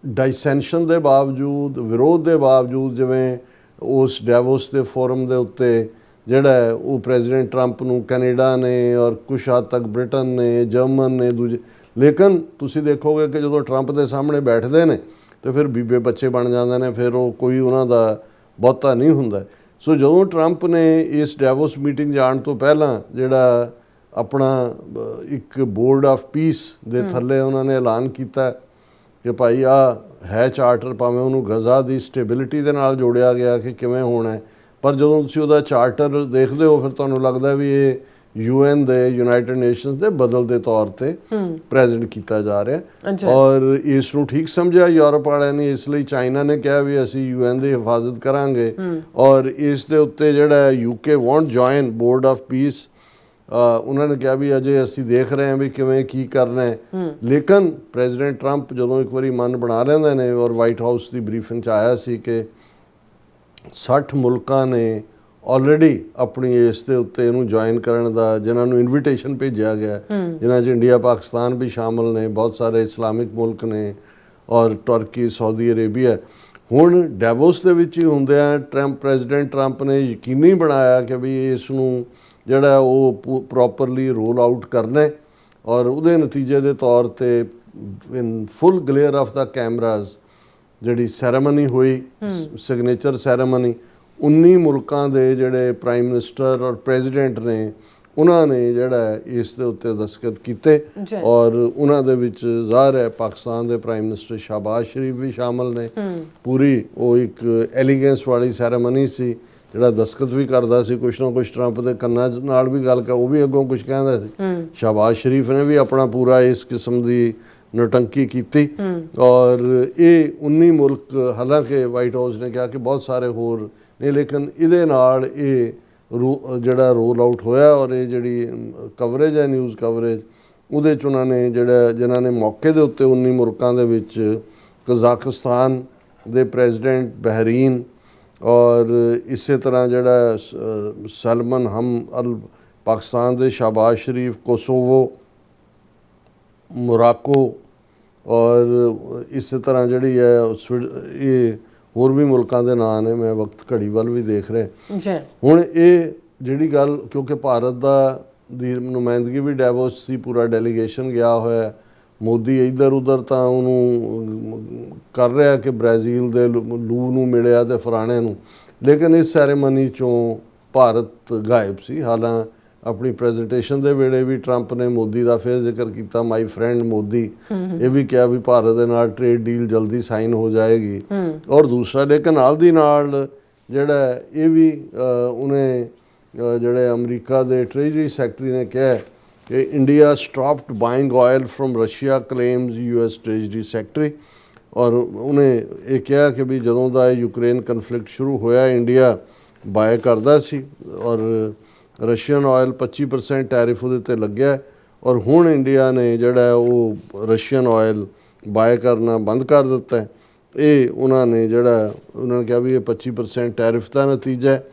ਡਾਈਸੈਂਸ਼ਨ ਦੇ ਬਾਵਜੂਦ, ਵਿਰੋਧ ਦੇ ਬਾਵਜੂਦ, ਜਿਵੇਂ ਉਸ ਡੈਵੋਸ ਦੇ ਫੋਰਮ ਦੇ ਉੱਤੇ ਜਿਹੜਾ ਉਹ ਪ੍ਰੈਜ਼ੀਡੈਂਟ ਟਰੰਪ ਨੂੰ ਕੈਨੇਡਾ ਨੇ ਔਰ ਕੁਛ ਹੱਦ ਤੱਕ ਬ੍ਰਿਟਨ ਨੇ, ਜਰਮਨ ਨੇ, ਦੂਜੇ, ਲੇਕਿਨ ਤੁਸੀਂ ਦੇਖੋਗੇ ਕਿ ਜਦੋਂ ਟਰੰਪ ਦੇ ਸਾਹਮਣੇ ਬੈਠਦੇ ਨੇ ਤੇ ਫਿਰ ਬੀਬੇ ਬੱਚੇ ਬਣ ਜਾਂਦੇ ਨੇ, ਫਿਰ ਉਹ ਕੋਈ ਉਹਨਾਂ ਦਾ ਬਹੁਤਾ ਨਹੀਂ ਹੁੰਦਾ। ਸੋ ਜਦੋਂ ਟਰੰਪ ਨੇ ਇਸ ਡੈਵੋਸ ਮੀਟਿੰਗ ਜਾਣ ਤੋਂ ਪਹਿਲਾਂ ਜਿਹੜਾ ਆਪਣਾ ਇੱਕ ਬੋਰਡ ਆਫ ਪੀਸ ਦੇ ਥੱਲੇ ਉਹਨਾਂ ਨੇ ਐਲਾਨ ਕੀਤਾ ਕਿ ਭਾਈ ਆ ਹੈ ਚਾਰਟਰ, ਭਾਵੇਂ ਉਹਨੂੰ ਗਜ਼ਾ ਦੀ ਸਟੇਬਿਲਿਟੀ ਦੇ ਨਾਲ ਜੋੜਿਆ ਗਿਆ ਕਿ ਕਿਵੇਂ ਹੋਣਾ ਹੈ, ਪਰ ਜਦੋਂ ਤੁਸੀਂ ਉਹਦਾ ਚਾਰਟਰ ਦੇਖਦੇ ਹੋ ਫਿਰ ਤੁਹਾਨੂੰ ਲੱਗਦਾ ਵੀ ਇਹ UN ਦੇ, ਯੂਨਾਈਟਿਡ ਨੇਸ਼ਨਸ ਦੇ ਬਦਲ ਦੇ ਤੌਰ ਤੇ ਪ੍ਰੈਜ਼ੈਂਟ ਕੀਤਾ ਜਾ ਰਿਹਾ। ਔਰ ਇਸ ਨੂੰ ਠੀਕ ਸਮਝਿਆ ਯੂਰਪ ਵਾਲਿਆਂ ਨੇ, ਇਸ ਲਈ ਚਾਈਨਾ ਨੇ ਕਿਹਾ ਵੀ ਅਸੀਂ UN ਦੀ ਹਿਫਾਜ਼ਤ ਕਰਾਂਗੇ। ਔਰ ਇਸ ਦੇ ਉੱਤੇ ਜਿਹੜਾ UK won't join board of piece, ਉਹਨਾਂ ਨੇ ਕਿਹਾ ਵੀ ਅਜੇ ਅਸੀਂ ਦੇਖ ਰਹੇ ਹਾਂ ਵੀ ਕਿਵੇਂ ਕੀ ਕਰਨਾ ਹੈ। ਲੇਕਿਨ ਪ੍ਰੈਜ਼ੀਡੈਂਟ ਟਰੰਪ ਜਦੋਂ ਇੱਕ ਵਾਰੀ ਮਨ ਬਣਾ ਲੈਂਦੇ ਨੇ, ਔਰ ਵਾਈਟ ਹਾਊਸ ਦੀ ਬਰੀਫਿੰਗ 'ਚ ਆਇਆ ਸੀ ਕਿ 60 ਮੁਲਕਾਂ ਨੇ ਆਲਰੇਡੀ ਆਪਣੀ ਇਸ ਦੇ ਉੱਤੇ ਇਹਨੂੰ ਜੁਆਇਨ ਕਰਨ ਦਾ, ਜਿਨ੍ਹਾਂ ਨੂੰ ਇਨਵੀਟੇਸ਼ਨ ਭੇਜਿਆ ਗਿਆ, ਜਿਨ੍ਹਾਂ 'ਚ ਇੰਡੀਆ, ਪਾਕਿਸਤਾਨ ਵੀ ਸ਼ਾਮਲ ਨੇ, ਬਹੁਤ ਸਾਰੇ ਇਸਲਾਮਿਕ ਮੁਲਕ ਨੇ ਔਰ ਤੁਰਕੀ, ਸਾਊਦੀ ਅਰੇਬੀਆ। ਹੁਣ ਡੈਵੋਸ ਦੇ ਵਿੱਚ ਹੀ ਹੁੰਦਿਆਂ ਪ੍ਰੈਜ਼ੀਡੈਂਟ ਟਰੰਪ ਨੇ ਯਕੀਨੀ ਬਣਾਇਆ ਕਿ ਵੀ ਇਸ ਨੂੰ ਜਿਹੜਾ ਉਹ ਪ੍ਰੋਪਰਲੀ ਰੋਲ ਆਊਟ ਕਰਨਾ ਹੈ, ਔਰ ਉਹਦੇ ਨਤੀਜੇ ਦੇ ਤੌਰ ਤੇ ਇਨ ਫੁੱਲ ਗਲੇਅਰ ਆਫ ਦਾ ਕੈਮਰਾਜ਼ ਜਿਹੜੀ ਸੈਰੇਮਨੀ ਹੋਈ, ਸਿਗਨੇਚਰ ਸੈਰੇਮਨੀ, 19 ਮੁਲਕਾਂ ਦੇ ਜਿਹੜੇ ਪ੍ਰਾਈਮ ਮਿਨਿਸਟਰ ਔਰ ਪ੍ਰੈਜ਼ੀਡੈਂਟ ਨੇ, ਉਹਨਾਂ ਨੇ ਜਿਹੜਾ ਇਸ ਦੇ ਉੱਤੇ ਦਸਤਖਤ ਕੀਤੇ। ਔਰ ਉਹਨਾਂ ਦੇ ਵਿੱਚ ਜ਼ਾਹਰ ਹੈ ਪਾਕਿਸਤਾਨ ਦੇ ਪ੍ਰਾਈਮ ਮਿਨਿਸਟਰ ਸ਼ਹਬਾਜ਼ ਸ਼ਰੀਫ ਵੀ ਸ਼ਾਮਲ ਨੇ। ਪੂਰੀ ਉਹ ਇੱਕ ਐਲੀਗੈਂਸ ਵਾਲੀ ਸੈਰੇਮਨੀ ਸੀ, ਜਿਹੜਾ ਦਸਤਖਤ ਵੀ ਕਰਦਾ ਸੀ, ਕੁਛ ਨਾ ਕੁਛ ਟਰੰਪ ਦੇ ਕੰਨਾਂ ਨਾਲ ਵੀ ਗੱਲ ਕਰ, ਉਹ ਵੀ ਅੱਗੋਂ ਕੁਛ ਕਹਿੰਦਾ ਸੀ। ਸ਼ਹਬਾਜ਼ ਸ਼ਰੀਫ ਨੇ ਵੀ ਆਪਣਾ ਪੂਰਾ ਇਸ ਕਿਸਮ ਦੀ ਨੌਟੰਕੀ ਕੀਤੀ। ਔਰ ਇਹ 19 ਮੁਲਕ, ਹਾਲਾਂਕਿ ਵਾਈਟ ਹਾਊਸ ਨੇ ਕਿਹਾ ਕਿ ਬਹੁਤ ਸਾਰੇ ਹੋਰ ਨੇ, ਲੇਕਿਨ ਇਹਦੇ ਨਾਲ ਇਹ ਜਿਹੜਾ ਰੋਲ ਆਊਟ ਹੋਇਆ, ਔਰ ਇਹ ਜਿਹੜੀ ਕਵਰੇਜ ਹੈ, ਨਿਊਜ਼ ਕਵਰੇਜ, ਉਹਦੇ 'ਚ ਉਹਨਾਂ ਨੇ ਜਿਹੜਾ, ਜਿਨ੍ਹਾਂ ਨੇ ਮੌਕੇ ਦੇ ਉੱਤੇ 19 ਮੁਲਕਾਂ ਦੇ ਵਿੱਚ ਕਜ਼ਾਕਿਸਤਾਨ ਦੇ ਪ੍ਰੈਜ਼ੀਡੈਂਟ, ਬਹਿਰੀਨ, ਔਰ ਇਸੇ ਤਰ੍ਹਾਂ ਜਿਹੜਾ ਸਲਮਨ ਅਲ ਪਾਕਿਸਤਾਨ ਦੇ ਸ਼ਹਬਾਜ਼ ਸ਼ਰੀਫ, ਕੋਸੋਵੋ, ਮੋਰਾਕੋ, ਔਰ ਇਸੇ ਤਰ੍ਹਾਂ ਜਿਹੜੀ ਹੈ ਇਹ ਹੋਰ ਵੀ ਮੁਲਕਾਂ ਦੇ ਨਾਂ ਨੇ, ਮੈਂ ਵਕਤ ਘੜੀ ਵੱਲ ਵੀ ਦੇਖ ਰਿਹਾ। ਹੁਣ ਇਹ ਜਿਹੜੀ ਗੱਲ, ਕਿਉਂਕਿ ਭਾਰਤ ਦੀ ਨੁਮਾਇੰਦਗੀ ਵੀ ਡੈਵੋਸ ਸੀ, ਪੂਰਾ ਡੈਲੀਗੇਸ਼ਨ ਗਿਆ ਹੋਇਆ, ਮੋਦੀ ਇੱਧਰ ਉੱਧਰ ਤਾਂ ਉਹਨੂੰ ਕਰ ਰਿਹਾ ਕਿ ਬ੍ਰਾਜ਼ੀਲ ਦੇ ਲੂ ਨੂੰ ਮਿਲਿਆ ਤੇ ਫਲਾਣੇ ਨੂੰ, ਲੇਕਿਨ ਇਸ ਸੈਰੇਮਨੀ 'ਚੋਂ ਭਾਰਤ ਗਾਇਬ ਸੀ। ਹਾਲਾਂ ਆਪਣੀ ਪ੍ਰੈਜੈਂਟੇਸ਼ਨ ਦੇ ਵੇਲੇ ਵੀ ਟਰੰਪ ਨੇ ਮੋਦੀ ਦਾ ਫਿਰ ਜ਼ਿਕਰ ਕੀਤਾ, ਮਾਈ ਫਰੈਂਡ ਮੋਦੀ, ਇਹ ਵੀ ਕਿਹਾ ਵੀ ਭਾਰਤ ਦੇ ਨਾਲ ਟ੍ਰੇਡ ਡੀਲ ਜਲਦੀ ਸਾਈਨ ਹੋ ਜਾਏਗੀ। ਔਰ ਦੂਸਰਾ, ਲੇਕਿਨ ਨਾਲ ਦੀ ਨਾਲ ਜਿਹੜਾ ਇਹ ਵੀ ਉਹਨੇ ਜਿਹੜੇ ਅਮਰੀਕਾ ਦੇ ਟ੍ਰੇਜਰੀ ਸੈਕਟਰੀ ਨੇ ਕਿਹਾ ਕਿ India stopped buying oil from Russia, claims US treasury secretary. ਔਰ ਉਹਨੇ ਇਹ ਕਿਹਾ ਕਿ ਵੀ ਜਦੋਂ ਦਾ ਇਹ ਯੂਕਰੇਨ ਕਨਫਲਿਕਟ ਸ਼ੁਰੂ ਹੋਇਆ ਇੰਡੀਆ ਬਾਏ ਕਰਦਾ ਸੀ ਔਰ ਰਸ਼ੀਅਨ ਆਇਲ 25% ਟੈਰਿਫ ਉਹਦੇ ਤੇ ਲੱਗਿਆ ਔਰ ਹੁਣ ਇੰਡੀਆ ਨੇ ਜਿਹੜਾ ਉਹ ਰਸ਼ੀਅਨ ਆਇਲ ਬਾਏ ਕਰਨਾ ਬੰਦ ਕਰ ਦਿੱਤਾ ਹੈ। ਇਹ ਉਹਨਾਂ ਨੇ ਜਿਹੜਾ ਉਹਨਾਂ ਨੇ ਕਿਹਾ ਵੀ ਇਹ 25% ਟੈਰਿਫ ਦਾ ਨਤੀਜਾ ਹੈ।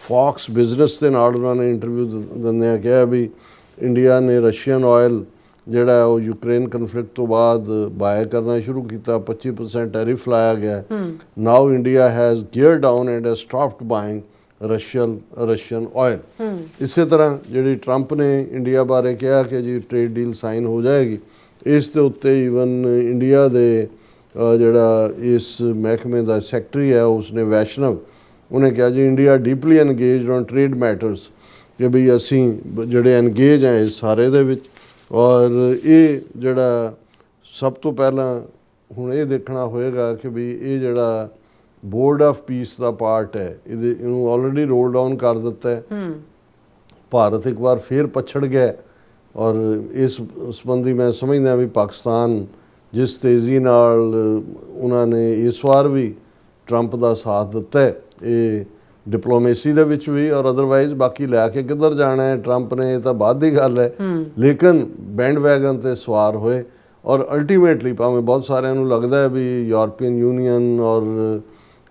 ਫੌਕਸ ਬਿਜ਼ਨਸ ਦੇ ਨਾਲ ਉਹਨਾਂ ਨੇ ਇੰਟਰਵਿਊ ਦਿੰਦਿਆਂ ਕਿਹਾ ਵੀ ਇੰਡੀਆ ਨੇ ਰਸ਼ੀਅਨ ਆਇਲ ਜਿਹੜਾ ਉਹ ਯੂਕਰੇਨ ਕਨਫਲਿਕਟ ਤੋਂ ਬਾਅਦ ਬਾਏ ਕਰਨਾ ਸ਼ੁਰੂ ਕੀਤਾ, 25% ਟੈਰਿਫ ਲਾਇਆ ਗਿਆ। Now India has gear down and has stopped buying Russian oil. ਇਸੇ ਤਰ੍ਹਾਂ ਜਿਹੜੀ ਟਰੰਪ ਨੇ ਇੰਡੀਆ ਬਾਰੇ ਕਿਹਾ ਕਿ ਜੀ ਟ੍ਰੇਡ ਡੀਲ ਸਾਈਨ ਹੋ ਜਾਏਗੀ, ਇਸ ਦੇ ਉੱਤੇ ਈਵਨ ਇੰਡੀਆ ਦੇ ਜਿਹੜਾ ਇਸ ਮਹਿਕਮੇ ਦਾ ਸੈਕਟਰੀ ਹੈ ਉਸਨੇ ਵੈਸ਼ਨਵ ਉਹਨੇ ਕਿਹਾ ਜੀ India deeply engaged on trade matters, ਕਿ ਵੀ ਅਸੀਂ ਜਿਹੜੇ ਐਨਗੇਜ ਹਾਂ ਇਸ ਸਾਰੇ ਦੇ ਵਿੱਚ। ਔਰ ਇਹ ਜਿਹੜਾ ਸਭ ਤੋਂ ਪਹਿਲਾਂ ਹੁਣ ਇਹ ਦੇਖਣਾ ਹੋਏਗਾ ਕਿ ਵੀ ਇਹ ਜਿਹੜਾ board of piece the part ਹੈ ਇਹਨੂੰ ਆਲਰੇਡੀ ਰੋਲ ਡਾਊਨ ਕਰ ਦਿੱਤਾ ਹੈ। ਭਾਰਤ ਇੱਕ ਵਾਰ ਫੇਰ ਪਛੜ ਗਿਆ ਔਰ ਇਸ ਸੰਬੰਧੀ ਮੈਂ ਸਮਝਦਾ ਵੀ ਪਾਕਿਸਤਾਨ ਜਿਸ ਤੇਜ਼ੀ ਨਾਲ ਉਹਨਾਂ ਨੇ ਇਸ ਵਾਰ ਵੀ ਟਰੰਪ ਦਾ ਸਾਥ ਦਿੱਤਾ ਹੈ, ਇਹ ਡਿਪਲੋਮੇਸੀ ਦੇ ਵਿੱਚ ਵੀ ਔਰ ਅਦਰਵਾਈਜ਼ ਬਾਕੀ ਲੈ ਕੇ ਕਿੱਧਰ ਜਾਣਾ ਹੈ ਟਰੰਪ ਨੇ ਇਹ ਤਾਂ ਬਾਅਦ ਦੀ ਗੱਲ ਹੈ, ਲੇਕਿਨ ਬੈਂਡ ਵੈਗਨ ਤੇ ਸਵਾਰ ਹੋਏ ਔਰ ਅਲਟੀਮੇਟਲੀ ਭਾਵੇਂ ਬਹੁਤ ਸਾਰਿਆਂ ਨੂੰ ਲੱਗਦਾ ਹੈ ਵੀ ਯੂਰਪੀਅਨ ਯੂਨੀਅਨ ਔਰ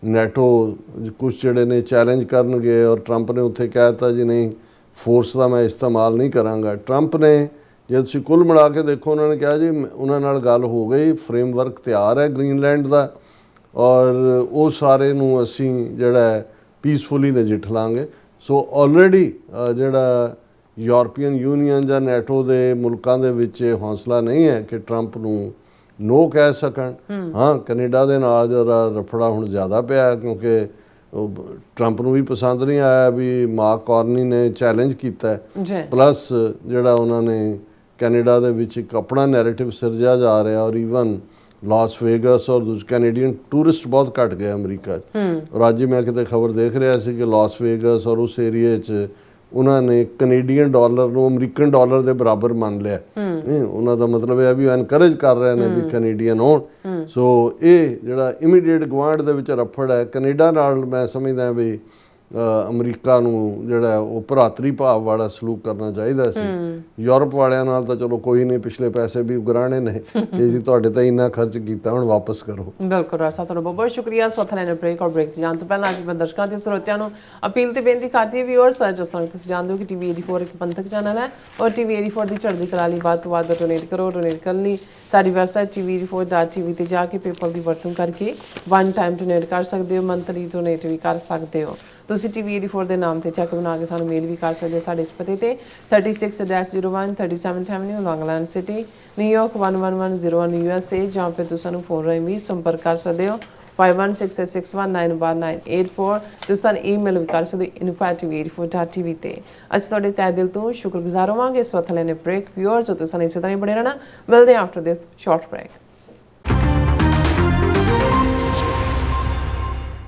ਨੈਟੋ ਕੁਝ ਜਿਹੜੇ ਨੇ ਚੈਲੰਜ ਕਰਨਗੇ ਔਰ ਟਰੰਪ ਨੇ ਉੱਥੇ ਕਹਿ ਦਿੱਤਾ ਜੀ ਨਹੀਂ ਫੋਰਸ ਦਾ ਮੈਂ ਇਸਤੇਮਾਲ ਨਹੀਂ ਕਰਾਂਗਾ। ਟਰੰਪ ਨੇ ਜੇ ਤੁਸੀਂ ਕੁੱਲ ਮਿਲਾ ਕੇ ਦੇਖੋ ਉਹਨਾਂ ਨੇ ਕਿਹਾ ਜੀ ਉਹਨਾਂ ਨਾਲ ਗੱਲ ਹੋ ਗਈ, ਫਰੇਮਵਰਕ ਤਿਆਰ ਹੈ ਗ੍ਰੀਨਲੈਂਡ ਦਾ ਔਰ ਉਹ ਸਾਰੇ ਨੂੰ ਅਸੀਂ ਜਿਹੜਾ ਪੀਸਫੁਲੀ ਨਜਿੱਠ ਲਾਂਗੇ। ਸੋ ਆਲਰੇਡੀ ਜਿਹੜਾ ਯੂਰਪੀਅਨ ਯੂਨੀਅਨ ਜਾਂ ਨੈਟੋ ਦੇ ਮੁਲਕਾਂ ਦੇ ਵਿੱਚ ਹੌਸਲਾ ਨਹੀਂ ਹੈ ਕਿ ਟਰੰਪ ਨੂੰ ਨੋ ਕਹਿ ਸਕਣ। ਹਾਂ ਕੈਨੇਡਾ ਦੇ ਨਾਲ ਜਰਾ ਰਫੜਾ ਹੁਣ ਜ਼ਿਆਦਾ ਪਿਆ ਕਿਉਂਕਿ ਟਰੰਪ ਨੂੰ ਵੀ ਪਸੰਦ ਨਹੀਂ ਆਇਆ ਵੀ ਮਾਰਕ ਕਾਰਨੀ ਨੇ ਚੈਲੰਜ ਕੀਤਾ ਪਲੱਸ ਜਿਹੜਾ ਉਹਨਾਂ ਨੇ ਕੈਨੇਡਾ ਦੇ ਵਿੱਚ ਇੱਕ ਆਪਣਾ ਨੈਰੇਟਿਵ ਸਿਰਜਿਆ ਜਾ ਰਿਹਾ ਔਰ ਈਵਨ ਲਾਸ ਵੇਗਸ ਔਰ ਕੈਨੇਡੀਅਨ ਟੂਰਿਸਟ ਬਹੁਤ ਘਟ ਗਏ ਅਮਰੀਕਾ 'ਚ। ਔਰ ਅੱਜ ਮੈਂ ਕਿਤੇ ਖਬਰ ਦੇਖ ਰਿਹਾ ਸੀ ਕਿ ਲਾਸ ਵੇਗਸ ਔਰ ਉਸ ਏਰੀਏ 'ਚ ਉਹਨਾਂ ਨੇ ਕੈਨੇਡੀਅਨ ਡਾਲਰ ਨੂੰ ਅਮਰੀਕਨ ਡਾਲਰ ਦੇ ਬਰਾਬਰ ਮੰਨ ਲਿਆ। ਉਹਨਾਂ ਦਾ ਮਤਲਬ ਇਹ ਵੀ ਐਨਕਰੇਜ ਕਰ ਰਹੇ ਨੇ ਵੀ ਕੈਨੇਡੀਅਨ ਹੋਣ। ਸੋ ਇਹ ਜਿਹੜਾ ਇਮੀਡੀਏਟ ਗੁਆਂਢ ਦੇ ਵਿੱਚ ਰਫੜ ਹੈ ਕੈਨੇਡਾ ਨਾਲ, ਮੈਂ ਸਮਝਦਾ ਵੀ ਅਮਰੀਕਾ ਨੂੰ ਜਿਹੜਾ ਉਹ ਭਰਾਤਰੀ ਭਾਵ ਵਾਲਾ ਸਲੂਕ ਕਰਨਾ ਚਾਹੀਦਾ ਸੀ। ਯੂਰਪ ਵਾਲਿਆਂ ਨਾਲ ਤਾਂ ਚਲੋ ਕੋਈ ਨਹੀਂ, ਪਿਛਲੇ ਪੈਸੇ ਵੀ ਉਗਰਾਣੇ ਨੇ ਇਹ ਜੀ ਤੁਹਾਡੇ ਤਾਂ ਇੰਨਾ ਖਰਚ ਕੀਤਾ ਹੁਣ ਵਾਪਸ ਕਰੋ। ਬਿਲਕੁਲ ਰਾਸਾ ਤੁਹਾਡਾ ਬਹੁਤ ਬਹੁਤ ਸ਼ੁਕਰੀਆ। ਸੋਥਲੈਂਡ ਬ੍ਰੇਕ ਔਰ ਬ੍ਰੇਕ ਜਾਣ ਤੋਂ ਪਹਿਲਾਂ ਅੱਜ ਮੈਂ ਦਰਸ਼ਕਾਂ ਤੇ ਸਰੋਤਿਆਂ ਨੂੰ ਅਪੀਲ ਤੇ ਬੇਨਤੀ ਕਰਦੀ ਵੀਅਰਸ ਜਿਸ ਤਰ੍ਹਾਂ ਤੁਸੀਂ ਜਾਣਦੇ ਹੋ ਕਿ ਟੀਵੀ 84 ਇੱਕ ਪੰਥਕ ਚੈਨਲ ਹੈ ਔਰ ਟੀਵੀ 84 ਦੀ ਚੜ੍ਹਦੀ ਕਲਾ ਲਈ ਵੱਧ ਤੋਂ ਵੱਧ ਡੋਨੇਟ ਕਰੋ। ਡੋਨੇਟ ਕਰਨ ਲਈ ਸਾਡੀ ਵੈਬਸਾਈਟ tv84.tv ਤੇ ਜਾ ਕੇ ਪੇਪਲ ਦੀ ਵਰਤੋਂ ਕਰਕੇ ਵਨ ਟਾਈਮ ਡੋਨੇਟ ਕਰ ਸਕਦੇ ਹੋ, ਮੰਥਲੀ ਡੋਨੇਟ ਵੀ ਕਰ ਸਕਦੇ ਹੋ। ਤੁਸੀਂ ਟੀਵੀ 84 ਦੇ ਨਾਮ ਤੇ ਚੈੱਕ ਬਣਾ ਕੇ ਸਾਨੂੰ ਮੇਲ ਵੀ ਕਰ ਸਕਦੇ ਹੋ ਸਾਡੇ ਇਸ ਪਤੇ ਤੇ 36-01 37th Avenue Long Island City New York 11101 USA ਜਾਂ ਫਿਰ ਤੁਸੀਂ ਸਾਨੂੰ ਫੋਨ ਰਾਹੀਂ ਵੀ ਸੰਪਰਕ ਕਰ ਸਕਦੇ ਹੋ 5166619184। ਤੁਸੀਂ ਸਾਨੂੰ ਈਮੇਲ ਵੀ ਕਰ ਸਕਦੇ ਹੋ info@tv84.tv ਤੇ। ਅਸੀਂ ਤੁਹਾਡੇ ਤਹਿ ਦਿਲ ਤੋਂ ਸ਼ੁਕਰਗੁਜ਼ਾਰ ਹੋਵਾਂਗੇ। ਇਸ ਵਕਤ ਲੈਣੇ ਬ੍ਰੇਕ ਵੀਅਰਸ ਤੁਸੀਂ ਸਾਨੂੰ ਇਸੇ ਤਰ੍ਹਾਂ ਹੀ ਬਣੇ ਰਹਿਣਾ। ਮਿਲਦੇ ਹਾਂ ਆਫਟਰ ਦਿਸ ਸ਼ਾਰਟ ਬ੍ਰੇਕ।